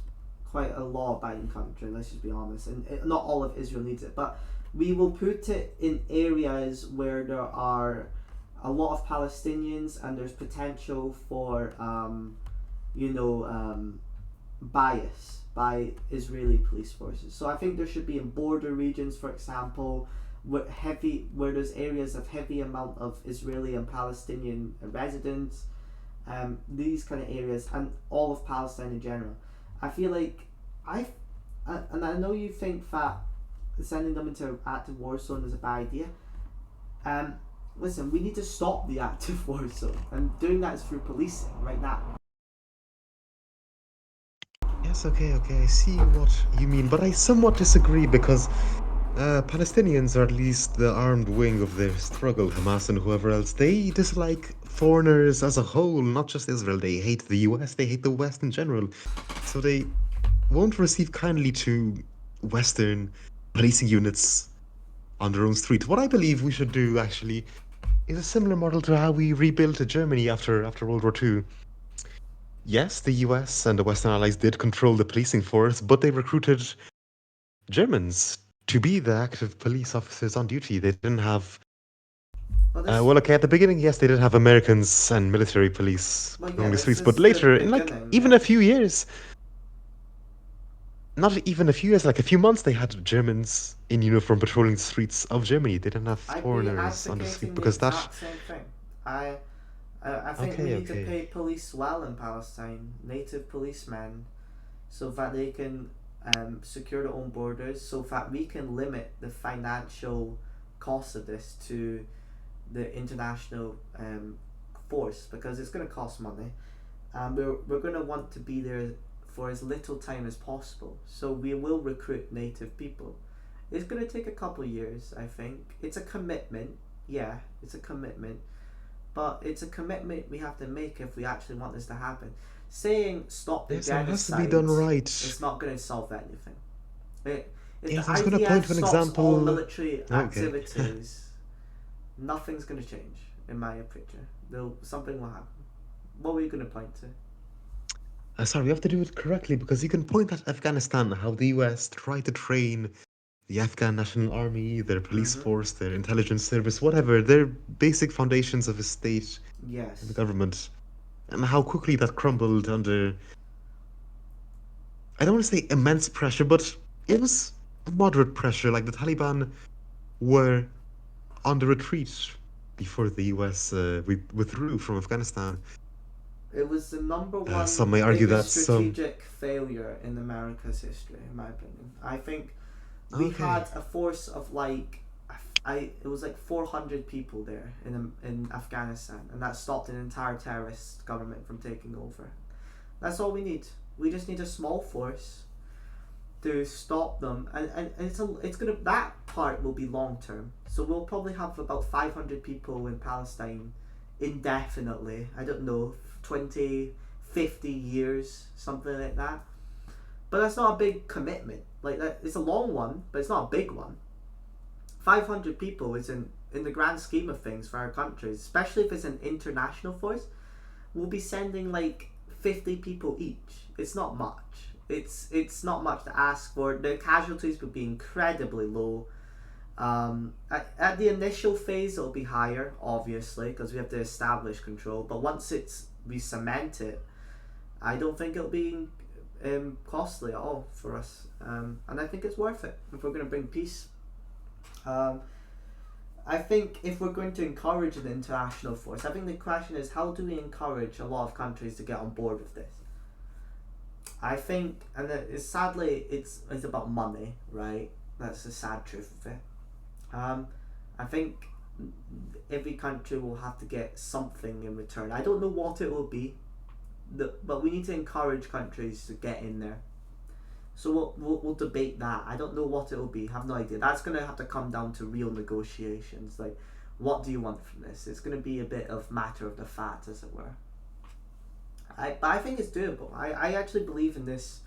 quite a law-abiding country. Let's just be honest, and not all of Israel needs it. But we will put it in areas where there are a lot of Palestinians, and there's potential for you know, bias by Israeli police forces. So I think there should be in border regions, for example, where there's areas of heavy amount of Israeli and Palestinian residents, these kind of areas, and all of Palestine in general. I feel like and I know you think that sending them into an active war zone is a bad idea. Um, Listen, we need to stop the active war zone, and doing that is through policing right now. Yes, okay, I see what you mean, but I somewhat disagree because Palestinians, or at least the armed wing of their struggle, Hamas and whoever else, they dislike foreigners as a whole, not just Israel. They hate the US, they hate the West in general. So they won't receive kindly to Western policing units on their own street. What I believe we should do, actually, is a similar model to how we rebuilt Germany after World War II. Yes, the US and the Western Allies did control the policing force, but they recruited Germans to be the active police officers on duty. They didn't have. Well, this Well, okay, at the beginning, yes, they did have Americans and military police well, yeah, patrolling the this streets, but is the later, in like beginning. even a Yes, few years, not even a few years, like a few months, they had Germans in uniform patrolling the streets of Germany. They didn't have I'd be foreigners on the street advocating the because that. exact same thing. I I think we Okay, need to okay. pay police well in Palestine, native policemen, so that they can secure their own borders, so that we can limit the financial cost of this to the international force, because it's going to cost money, and we're going to want to be there for as little time as possible. So we will recruit native people. It's going to take a couple of years, I think. It's a commitment. Yeah, it's a commitment, but it's a commitment we have to make if we actually want this to happen. Saying stop the Yes, and it has to be done genocides right. is not going to solve anything. If Yes, the I was going to point IDF to an stops all example. military Okay. activities, nothing's going to change, in my picture. Something will happen. What were you going to point to? Sorry, we have to do it correctly because you can point at Afghanistan, how the US tried to train the Afghan National Army, their police Mm-hmm. force, their intelligence service, whatever, their basic foundations of a state and the Yes. government, and how quickly that crumbled under, I don't want to say immense pressure, but it was moderate pressure. Like the Taliban were on the retreat before the US withdrew from Afghanistan. It was the number Some one may argue biggest that some. strategic failure in America's history, in my opinion. I think we Okay. had a force of like, it was like 400 people there in Afghanistan, and that stopped an entire terrorist government from taking over. That's all we need. We just need a small force to stop them, and it's gonna, that part will be long term. So we'll probably have about 500 people in Palestine indefinitely. I don't know, 20, 50 years, something like that. But that's not a big commitment. Like that, it's a long one, but it's not a big one. 500 people is in the grand scheme of things for our countries, especially if it's an international force. We'll be sending like 50 people each. It's not much. It's not much to ask for. The casualties would be incredibly low. At the initial phase, it'll be higher, obviously, because we have to establish control. But once we cement it, I don't think it'll be costly at all for us. And I think it's worth it if we're going to bring peace. Um, I think if we're going to encourage an international force, I think the question is, how do we encourage a lot of countries to get on board with this? I think, and sadly, it's about money, right? That's the sad truth of it. I think every country will have to get something in return. I don't know what it will be, but we need to encourage countries to get in there. So we'll debate that. I don't know what it will be. I have no idea. That's going to have to come down to real negotiations. Like, what do you want from this? It's going to be a bit of matter of the fact, as it were. But I think it's doable. I actually believe in this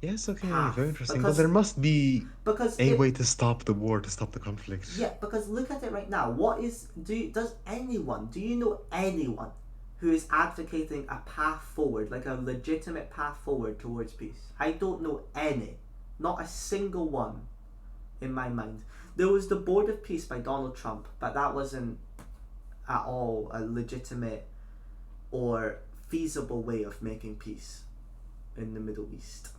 Yes, okay, path very interesting. But because there must be because a way it to stop the war, to stop the conflict. yeah because look at it right now. What is do you know anyone who is advocating a path forward, like a legitimate path forward towards peace? I don't know any, not a single one in my mind. There was the Board of Peace by Donald Trump, but that wasn't at all a legitimate or feasible way of making peace in the Middle East.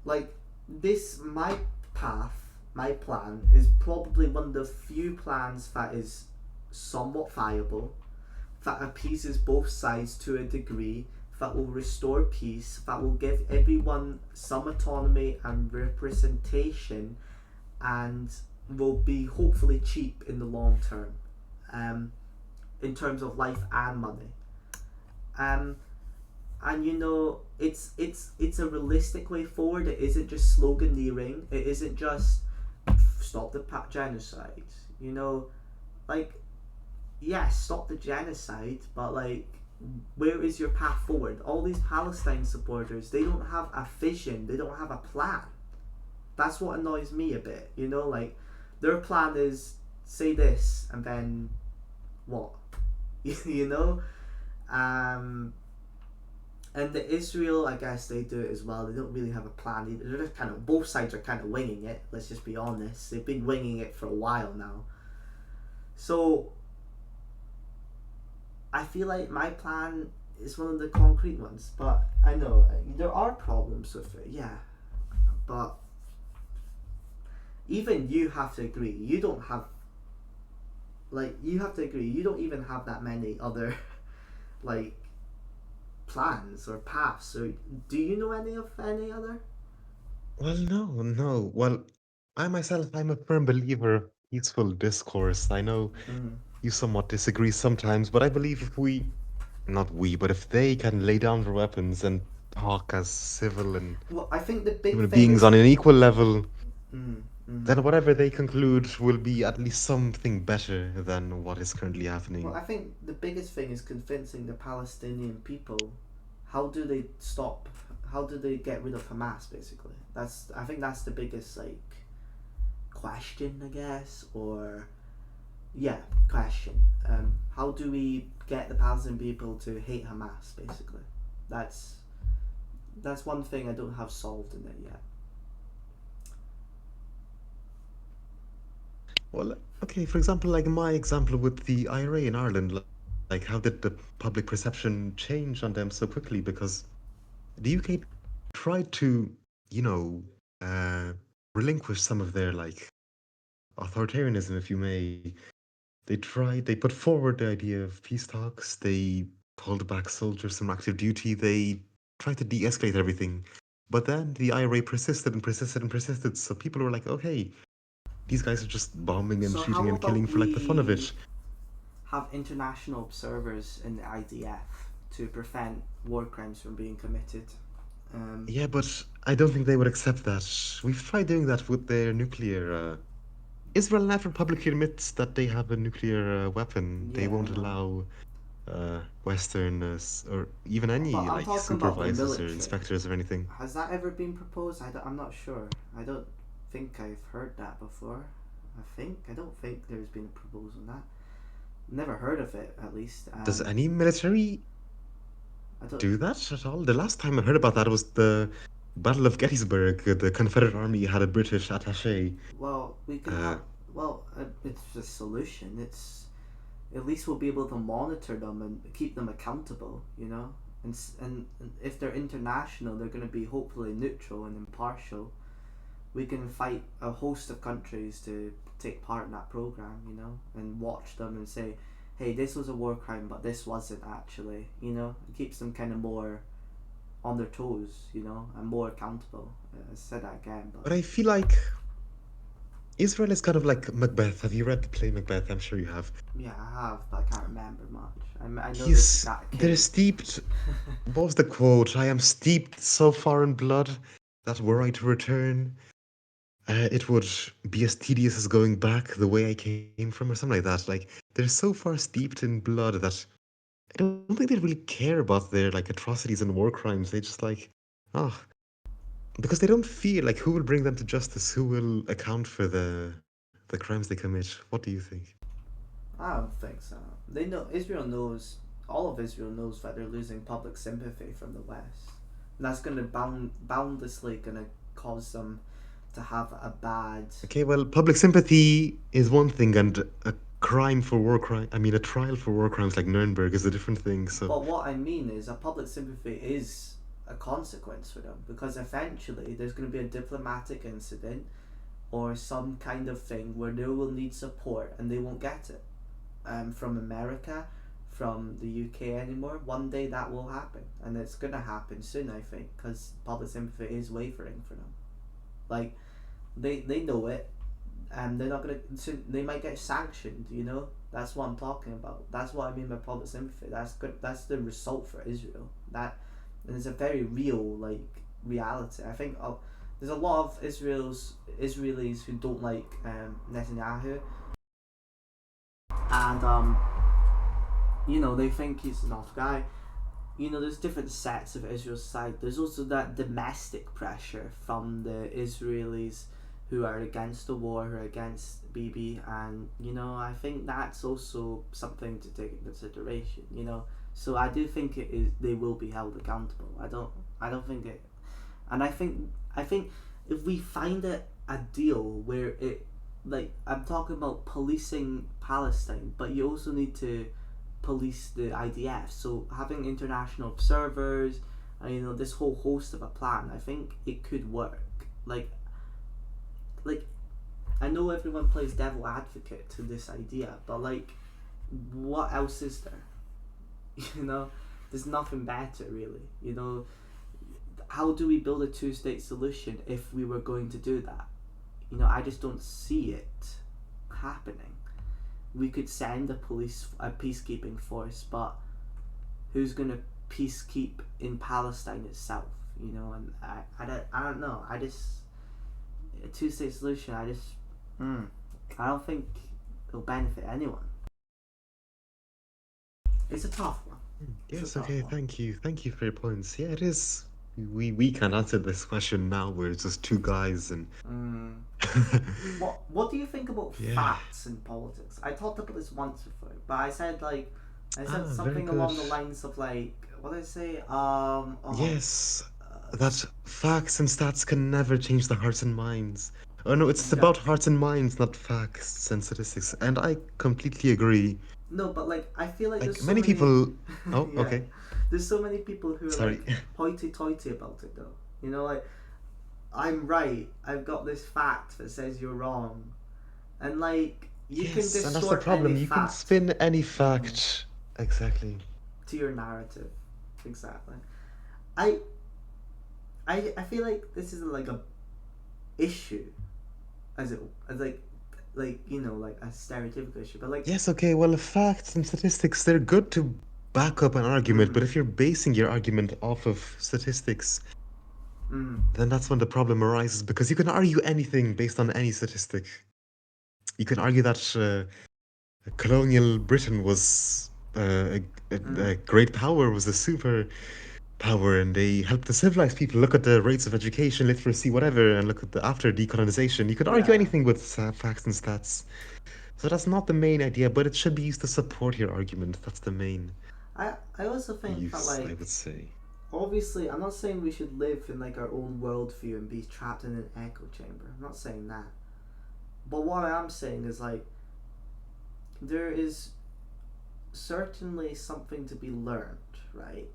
Like this, my plan is probably one of the few plans that is somewhat viable, that appeases both sides to a degree, that will restore peace, that will give everyone some autonomy and representation, and will be hopefully cheap in the long term, in terms of life and money. Um, and it's a realistic way forward. It isn't just sloganeering. It isn't just stop the genocide. Like, yes, stop the genocide, but like, where is your path forward? All these Palestine supporters, they don't have a vision. They don't have a plan. That's what annoys me a bit. Like, their plan is say this and then what? you know. And the Israel, I guess they do it as well. They don't really have a plan either. They're just both sides are kind of winging it. Let's just be honest. They've been winging it for a while now. So I feel like my plan is one of the concrete ones, but I know there are problems with it. Yeah, but even you have to agree. You don't have you have to agree. You don't even have that many other like plans or paths. Or do you know any other? Well, no. Well, I myself, I'm a firm believer of peaceful discourse. I know Mm. you somewhat disagree sometimes, but I believe not we, but if they can lay down their weapons and talk as civil and Well, I think the big human thing beings is. on an equal level, Mm, mm. then whatever they conclude will be at least something better than what is currently Well, happening. I think the biggest thing is convincing the Palestinian people. How do they stop? How do they get rid of Hamas? Basically, I think that's the biggest question, I guess, or yeah, question. How do we get the Palestinian people to hate Hamas? Basically, that's one thing I don't have solved in it yet. Well, okay, for example, like my example with the IRA in Ireland, like how did the public perception change on them so quickly? Because the UK tried to, you know, uh, relinquish some of their like authoritarianism, if you may. They put forward the idea of peace talks. They pulled back soldiers from active duty. They tried to de-escalate everything. But then the IRA persisted and persisted and persisted. So people were like, okay, these guys are just bombing and So shooting how and killing about for like the fun of we it. have international observers in the IDF to prevent war crimes from being committed? Um, Yeah, but I don't think they would accept that. We've tried doing that with their nuclear. Israel never publicly admits that they have a nuclear weapon. They yeah, I won't know. allow Western or even But any I'm like talking about the supervisors or military. inspectors or anything. Has that ever been proposed? I'm not sure. I don't think I've heard that before. I don't think there's been a proposal on that. Never heard of it, at least. Does any military? I don't. do that at all. The last time I heard about that was the Battle of Gettysburg. The Confederate Army had a British attaché. Well, we can Uh, have. Well, it's a solution. It's at least we'll be able to monitor them and keep them accountable. You know, and if they're international, they're going to be hopefully neutral and impartial. We can fight a host of countries to take part in that program. You know, and watch them and say, hey, this was a war crime, but this wasn't actually. You know, it keeps them kind of more on their toes. You know, and more accountable. I said that again, but but I feel like Israel is kind of like Macbeth. Have you read the play Macbeth? I'm sure you have. yeah, I have, but I can't remember much. I know there's He's that they're king. steeped. What was the quote? I am steeped so far in blood that were I to return, it would be as tedious as going back the way I came from, or something like that. Like they're so far steeped in blood that I don't think they really care about their like atrocities and war crimes. They just like, oh, because they don't feel like who will bring them to justice, who will account for the crimes they commit. What do you think? I don't think so. They know Israel knows. All of Israel knows that they're losing public sympathy from the West, and that's going to boundlessly going to cause them to have a bad. Okay, well, public sympathy is one thing, and a crime for war crime. I mean, a trial for war crimes like Nuremberg is a different thing. So But what I mean is, a public sympathy is a consequence for them because eventually there's going to be a diplomatic incident or some kind of thing where they will need support and they won't get it from America, from the UK anymore. One day that will happen, and it's gonna happen soon, I think, because public sympathy is wavering for them. Like they know it, and they're not gonna. Soon, they might get sanctioned. You know, that's what I'm talking about. That's what I mean by public sympathy. That's good. That's the result for Israel. That and it's a very real reality. I think there's a lot of Israelis who don't like Netanyahu, and you know, they think he's an off guy. You know, there's different sets of Israel's side. There's also that domestic pressure from the Israelis who are against the war, who are against Bibi, and you know, I think that's also something to take into consideration. You know, so I do think it is. They will be held accountable. I don't think it. And I think if we find a deal where it, like I'm talking about policing Palestine, but you also need to police the IDF. So having international observers, and you know, this whole host of a plan, I think it could work. Like like I know everyone plays devil advocate to this idea, but like what else is there? You know, there's nothing better really. You know, how do we build a two-state solution if we were going to do that? You know, I just don't see it happening. We could send a peacekeeping force, but who's gonna peacekeep in Palestine itself? You know, and I don't know. I just a two-state solution. I don't think it'll benefit anyone. It's a tough one. It's a yes, tough okay, one. thank you for your points. Yeah, it is. We can't answer this question now. We're just two guys, and Mm. What do you think about yeah. facts in politics? I talked about this once before, but I said Very something good. along the lines of like what did I say? Yes, S- that facts and stats can never change the hearts and minds. Oh no, it's yeah. about hearts and minds, not facts and statistics. And I completely agree. No, but like I feel like there's Like so many many. people. Oh, Yeah, okay. there's so many people who are Sorry. like hoity-toity about it though. You know, like I'm right. I've got this fact that says you're wrong, and like you can Yes, and that's the distort any problem. You can fact. spin any Mm-hmm. fact. Exactly. To your narrative. Exactly. I I feel like this is like a issue as it as like you know like a stereotypical issue, but like Yes, okay. Well, facts and statistics, they're good to back up an argument, but mm, if you're basing your argument off of statistics, mm, then that's when the problem arises because you can argue anything based on any statistic. You can argue that colonial Britain was mm, a great power, was a super power, and they helped the civilized people. Look at the rates of education, literacy, whatever, and look at the after decolonization. You could argue yeah. anything with facts and stats. So that's not the main idea, but it should be used to support your argument. That's the main. I also think that use, I like would say. obviously I'm not saying we should live in like our own worldview and be trapped in an echo chamber. I'm not saying that. But what I am saying is like there is certainly something to be learned, right?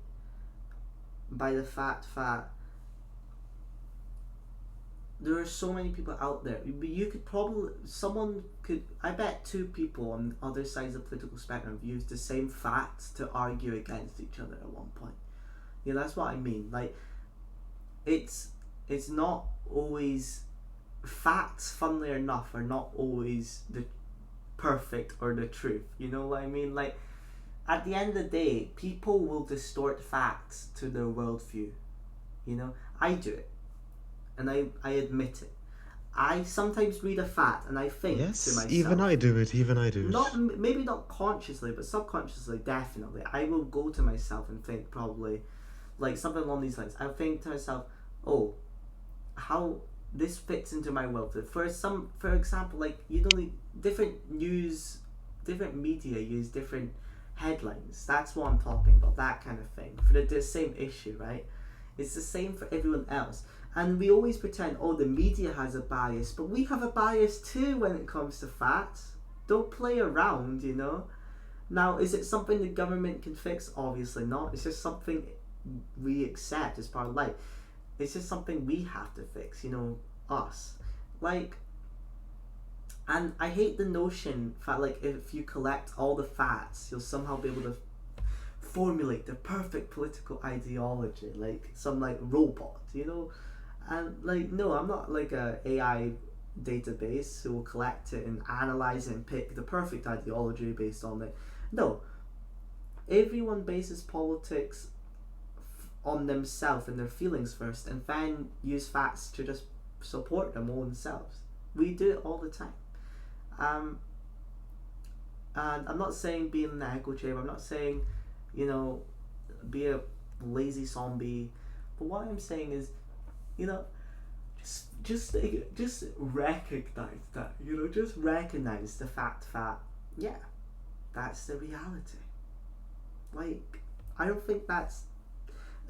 By the fact that there are so many people out there. You could probably, someone could, I bet two people on other sides of the political spectrum have used the same facts to argue against each other at one point. Yeah, that's what I mean. Like, it's it's not always, facts, funnily enough, are not always the perfect or the truth. You know what I mean? Like, at the end of the day, people will distort facts to their worldview. You know, I do it, and I admit it. I sometimes read a fact and I think to Yes, even myself, I do it, even I do not it. maybe not consciously, but subconsciously, definitely. I will go to myself and think probably like something along these lines. I think to myself, oh, how this fits into my worldview. For example, like different news, different media use different headlines. That's what I'm talking about. That kind of thing for the same issue, right? It's the same for everyone else. And we always pretend, oh, the media has a bias, but we have a bias too when it comes to facts. Don't play around, you know? Now, is it something the government can fix? Obviously not. It's just something we accept as part of life. It's just something we have to fix, you know, us. Like, and I hate the notion that, like, if you collect all the facts, you'll somehow be able to formulate the perfect political ideology, like some, like, robot, you know? And, like, no, I'm not like a AI database who will collect it and analyze it and pick the perfect ideology based on it. No, everyone bases politics on themselves and their feelings first, and then use facts to just support them all themselves. We do it all the time. Um, and I'm not saying be in the echo chamber. I'm not saying, you know, be a lazy zombie. But what I'm saying is, you know, just recognize that. You know, just recognize the fact that yeah, that's the reality. Like, I don't think that's,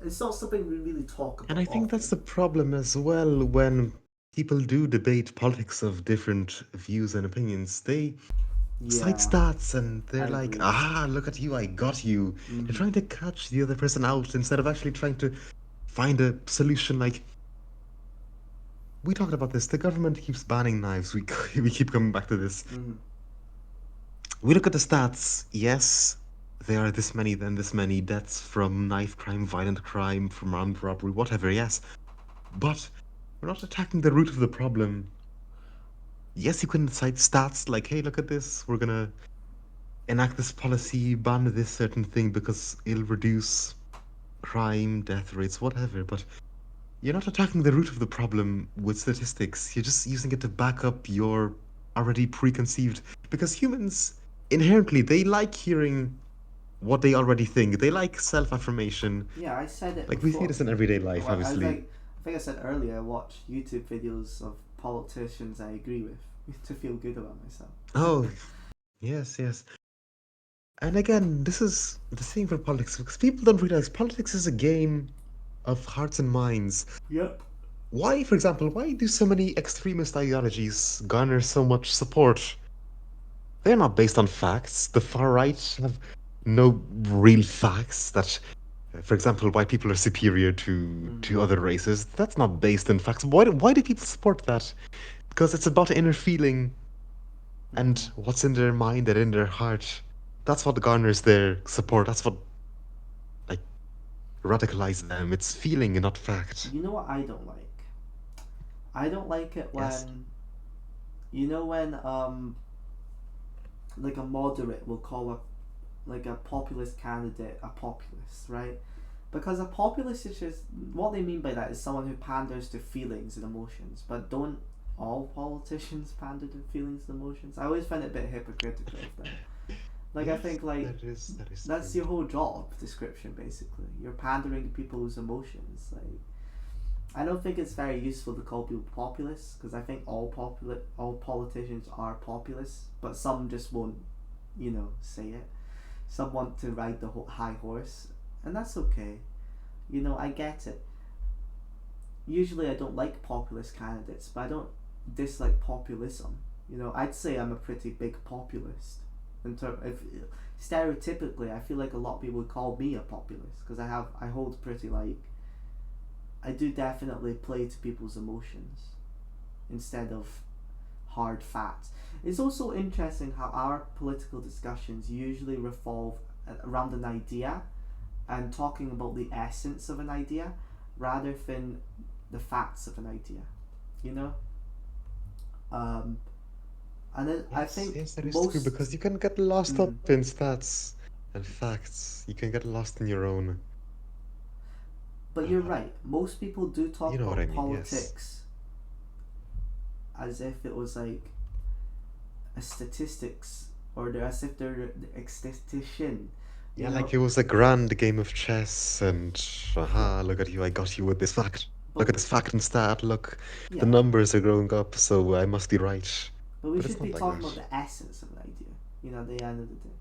it's not something we really talk And about I think that's often. the problem as well when people do debate politics of different views and opinions. They cite Yeah, stats and they're I like, agree. ah, look at you, I got you. They're Mm-hmm. trying to catch the other person out instead of actually trying to find a solution. Like, we talked about this. The government keeps banning knives. We keep coming back to this. Mm-hmm. We look at the stats. Yes, there are this many, then this many deaths from knife crime, violent crime, from armed robbery, whatever. Yes, but we're not attacking the root of the problem. Yes, you can cite stats like, hey, look at this. We're gonna enact this policy, ban this certain thing because it'll reduce crime, death rates, whatever. But you're not attacking the root of the problem with statistics. You're just using it to back up your already preconceived. Because humans, inherently, they like hearing what they already think. They like self affirmation. Yeah, I said it Like, we see before. this in everyday life, Well, I was obviously. like, I think I said earlier, I watch YouTube videos of politicians I agree with to feel good about myself. Oh, yes, yes. And again, this is the same for politics because people don't realize politics is a game of hearts and minds. Yep. Why, for example, why do so many extremist ideologies garner so much support? They're not based on facts. The far right have no real facts that, for example, white people are superior to Mm-hmm. other races. That's not based in facts. Why do people support that? Because it's about inner feeling and Mm-hmm. what's in their mind and in their heart. That's what garners their support. That's what like radicalizes them. It's feeling and not fact. You know what I don't like? I don't like it Yes. when, you know, when like a moderate will call a populist candidate a populist, right? Because a populist is just, what they mean by that is someone who panders to feelings and emotions. But don't all politicians pander to feelings and emotions? I always find it a bit hypocritical of them. Like, I Yes, think like that is that's true. your whole job description basically. You're pandering to people's emotions. Like, I don't think it's very useful to call people populists because I think all politicians are populists, but some just won't, you know, say it. Some want to ride the high horse, and that's okay. I get it. Usually I don't like populist candidates, but I don't dislike populism. I'd say I'm a pretty big populist. If stereotypically, I feel like a lot of people would call me a populist because I hold pretty I do definitely play to people's emotions instead of hard facts. It's also interesting how our political discussions usually revolve around an idea and talking about the essence of an idea rather than the facts of an idea. You know? And then I think yes, that is true most. because you can get lost Mm, up in stats and facts. You can get lost in your own. but you're right. Most people do talk You know what I about mean? Yes. politics as if it was like a statistics, or as if they're a statistician. You Yeah, know, like it was a grand game of chess, and aha, look at you, I got you with this fact. but Look at this fact and stat. Look, the yeah, numbers are growing up, so I must be right. but we But it's should be not like talking that. about the essence of an idea. At the end of the day.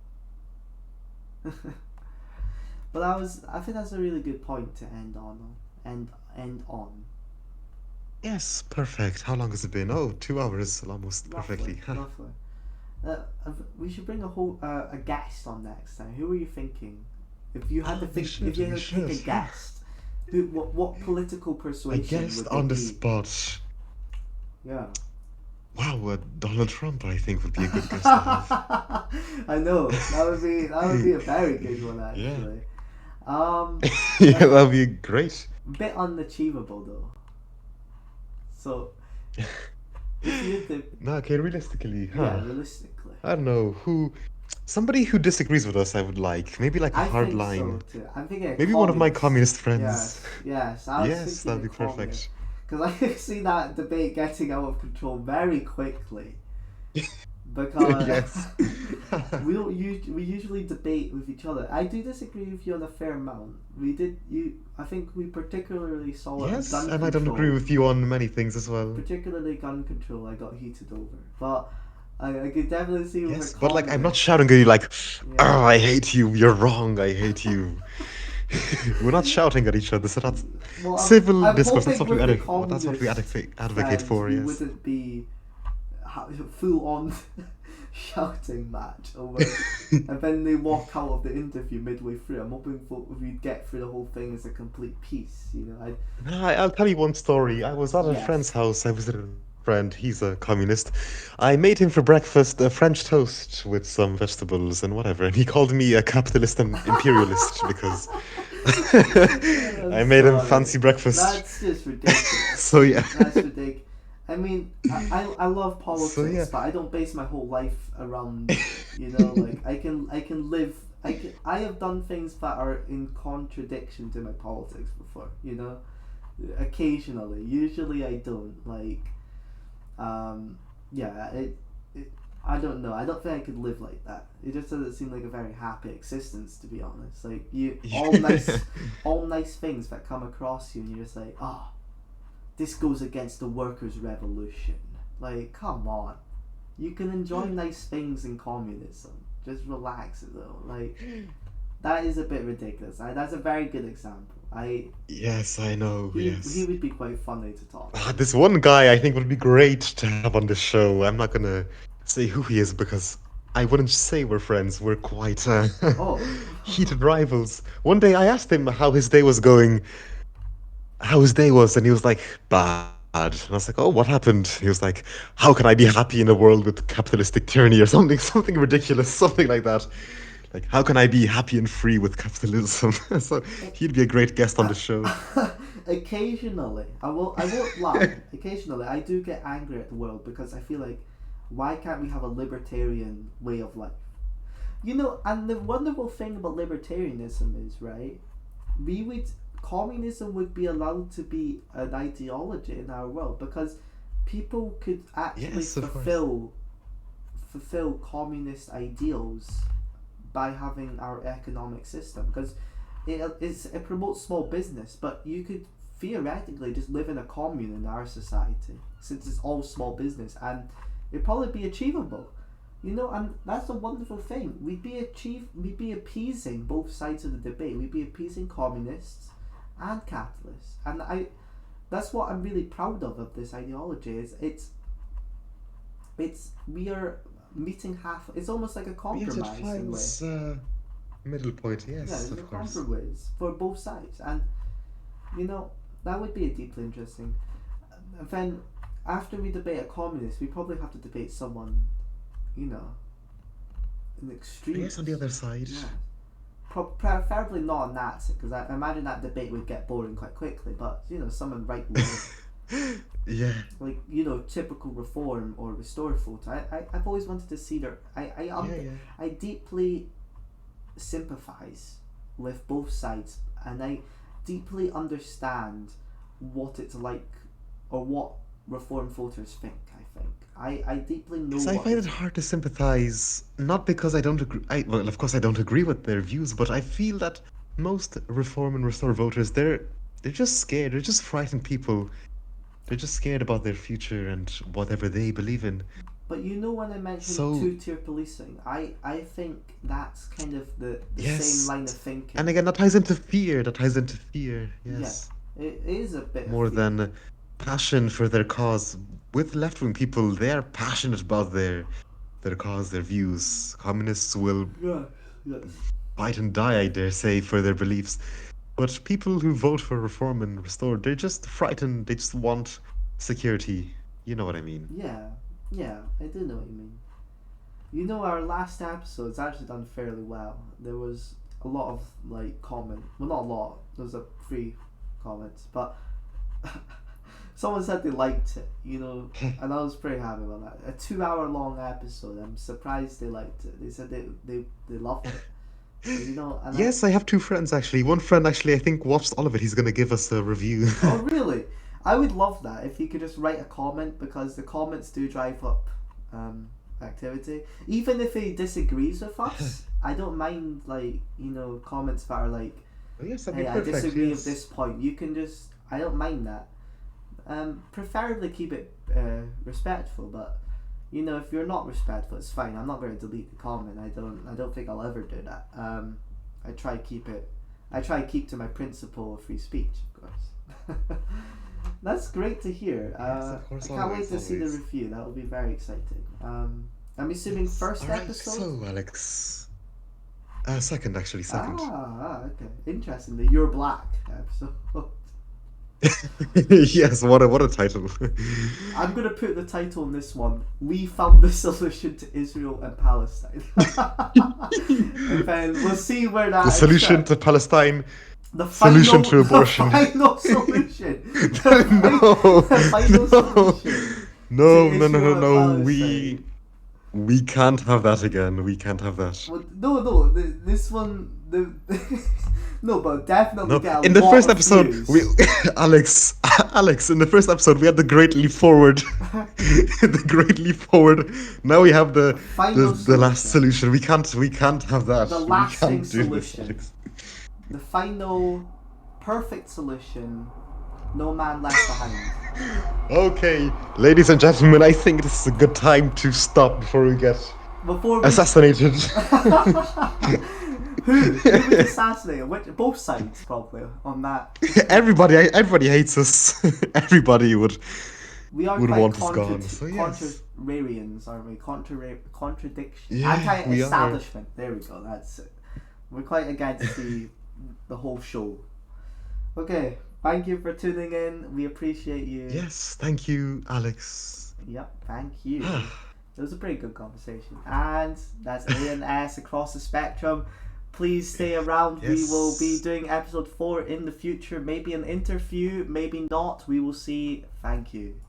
But I think that's a really good point to end on. End on. Yes, perfect. How long has it been? Oh, 2 hours, almost Roughly, perfectly. roughly. Uh, we should bring a guest on next time. Who are you thinking? If you had to We think, should, if you we had to pick a should. guest, what political I persuasion guessed would they on the be? spot. Yeah. Wow, Donald Trump, I think, would be a good guest to have. I know that would be a very good one Yeah. actually. Um, Yeah, that'd be great. bit unachievable though. So if you had to, No, okay, realistically, yeah, huh? realistically, I don't know who. Somebody who disagrees with us, I would like. Maybe like a I hard think so line. too. I'm thinking a Maybe one of my communist. communist friends. Yes. I was Yes, thinking that'd a be communist perfect. because I could see that debate getting out of control very quickly because Yes. we usually debate with each other. I do disagree with you on a fair amount. I think we particularly saw it on Yes, gun and I don't agree control. with you on many things as well. Particularly gun control, I got heated over, but I could definitely see with a Yes, but like I'm not communist. shouting at you like, Yeah. oh, I hate you, you're wrong, I hate you. We're not shouting at each other, so that's Well, civil I'm discourse. That's hoping what we with the advocate communist advocate friends for. we Yes. wouldn't be full on shouting match over, and then they walk out of the interview midway through. I'm hoping we'd get through the whole thing as a complete piece. I'll tell you one story. I was at a friend's Yes. house. I visited a friend. He's a communist. I made him for breakfast a French toast with some vegetables and whatever, and he called me a capitalist and imperialist because I'm I made him sorry. fancy breakfast. That's just ridiculous. So yeah. That's ridiculous. I mean, I love So politics, yeah. but I don't base my whole life around, like I can live. I have done things that are in contradiction to my politics before. Occasionally. Usually I don't. Yeah. I don't know. I don't think I could live like that. It just doesn't seem like a very happy existence, to be honest. Like all nice things that come across you, and you're just like, this goes against the workers' revolution. Like, come on. You can enjoy nice things in communism. Just relax it though. Like, that is a bit ridiculous. That's a very good example. Yes, I know. He Yes. would be quite funny to talk to. This one guy I think would be great to have on the show. I'm not gonna say who he is because I wouldn't say we're friends. We're quite Oh. heated rivals. One day I asked him how his day was going, and he was like, bad. And I was like, oh, what happened? He was like, how can I be happy in a world with capitalistic tyranny or something, something ridiculous, something like that. Like, how can I be happy and free with capitalism? So he'd be a great guest on the show. Occasionally, I won't lie. Occasionally, I do get angry at the world because I feel like, why can't we have a libertarian way of life? And the wonderful thing about libertarianism is, right, communism would be allowed to be an ideology in our world because people could actually Yes, of course. fulfill communist ideals by having our economic system, because it promotes small business, but you could theoretically just live in a commune in our society since it's all small business, and it'd probably be achievable. And that's a wonderful thing. We'd be appeasing both sides of the debate. We'd be appeasing communists and capitalists, and that's what I'm really proud of this ideology. We are meeting half. It's almost like a Yes, it compromise in a way. finds middle point. Yeah, Yes, it's a of course. compromise for both sides, and that would be a deeply interesting. And then after we debate a communist, we probably have to debate someone, an extremist. Yes, on the other side. Yeah. Preferably not a Nazi, because I imagine that debate would get boring quite quickly. But someone right wing, Yeah. like typical reform or restore photo. I've always wanted to see their. I deeply sympathize with both sides, and I deeply understand what it's like, or what reform voters think. I deeply know. Because I find it hard to sympathize, not because I don't agree. Well, of course, I don't agree with their views, but I feel that most reform and restore voters, they're just scared. They're just frightened people. They're just scared about their future and whatever they believe in. But when I mentioned two-tier policing, I think that's kind of the same line of thinking. And again, that ties into fear. Yes. Yeah, it is a bit more of fear. than passion for their cause. With left-wing people, they are passionate about their cause, their views. Communists will fight and die, I dare say, for their beliefs. But people who vote for reform and restore, they're just frightened. They just want security. You know what I mean? Yeah, I do know what you mean. Our last episode's actually done fairly well. There was a lot of comment. Well, not a lot. There was 3 comments, but someone said they liked it. And I was pretty happy about that. A 2-hour-long episode. I'm surprised they liked it. They said they loved it. And yes, I have 2 friends actually. One friend actually, I think, watched all of it. He's gonna give us a review. Oh, really? I would love that if you could just write a comment, because the comments do drive up activity. Even if he disagrees with us, I don't mind comments that are like, yes, "Hey, I disagree with this point." You can just, I don't mind that. Preferably keep it respectful, but if you're not respectful, it's fine. I'm not going to delete the comment. I don't think I'll ever do that. I try to keep to my principle of free speech, of course. That's great to hear. Yes, of course, I can't wait to see the review. That will be very exciting. I'm assuming first episode. So, Alex, second actually, second. Okay. Interestingly, You're Black episode. Yes, what a title. I'm gonna put the title on this one: "We found the solution to Israel and Palestine." And then we'll see where that. The solution to Palestine. The solution to abortion. The final solution. No. The final solution. No. We can't have that again. We can't have that. Well, no. This one. No, but definitely get a in the lot first of episode, views. Alex, in the first episode, we had the Great Leap Forward. The Great Leap Forward. Now we have the last solution. We can't have that. The lasting solution. The final, perfect solution. No man left behind. Okay, ladies and gentlemen, I think this is a good time to stop before we get assassinated. Who was assassinated? Both sides, probably, on that. Everybody hates us. Everybody would want us gone. So yes. Contrarians, aren't we? Contradiction. Yeah, Anti-establishment. There we go. That's it. We're quite against the whole show. Okay. Thank you for tuning in. We appreciate you. Yes, thank you, Alex. Yep, thank you. It was a pretty good conversation. And that's A and S across the spectrum. Please stay around. Yes. We will be doing episode 4 in the future. Maybe an interview, maybe not. We will see. Thank you.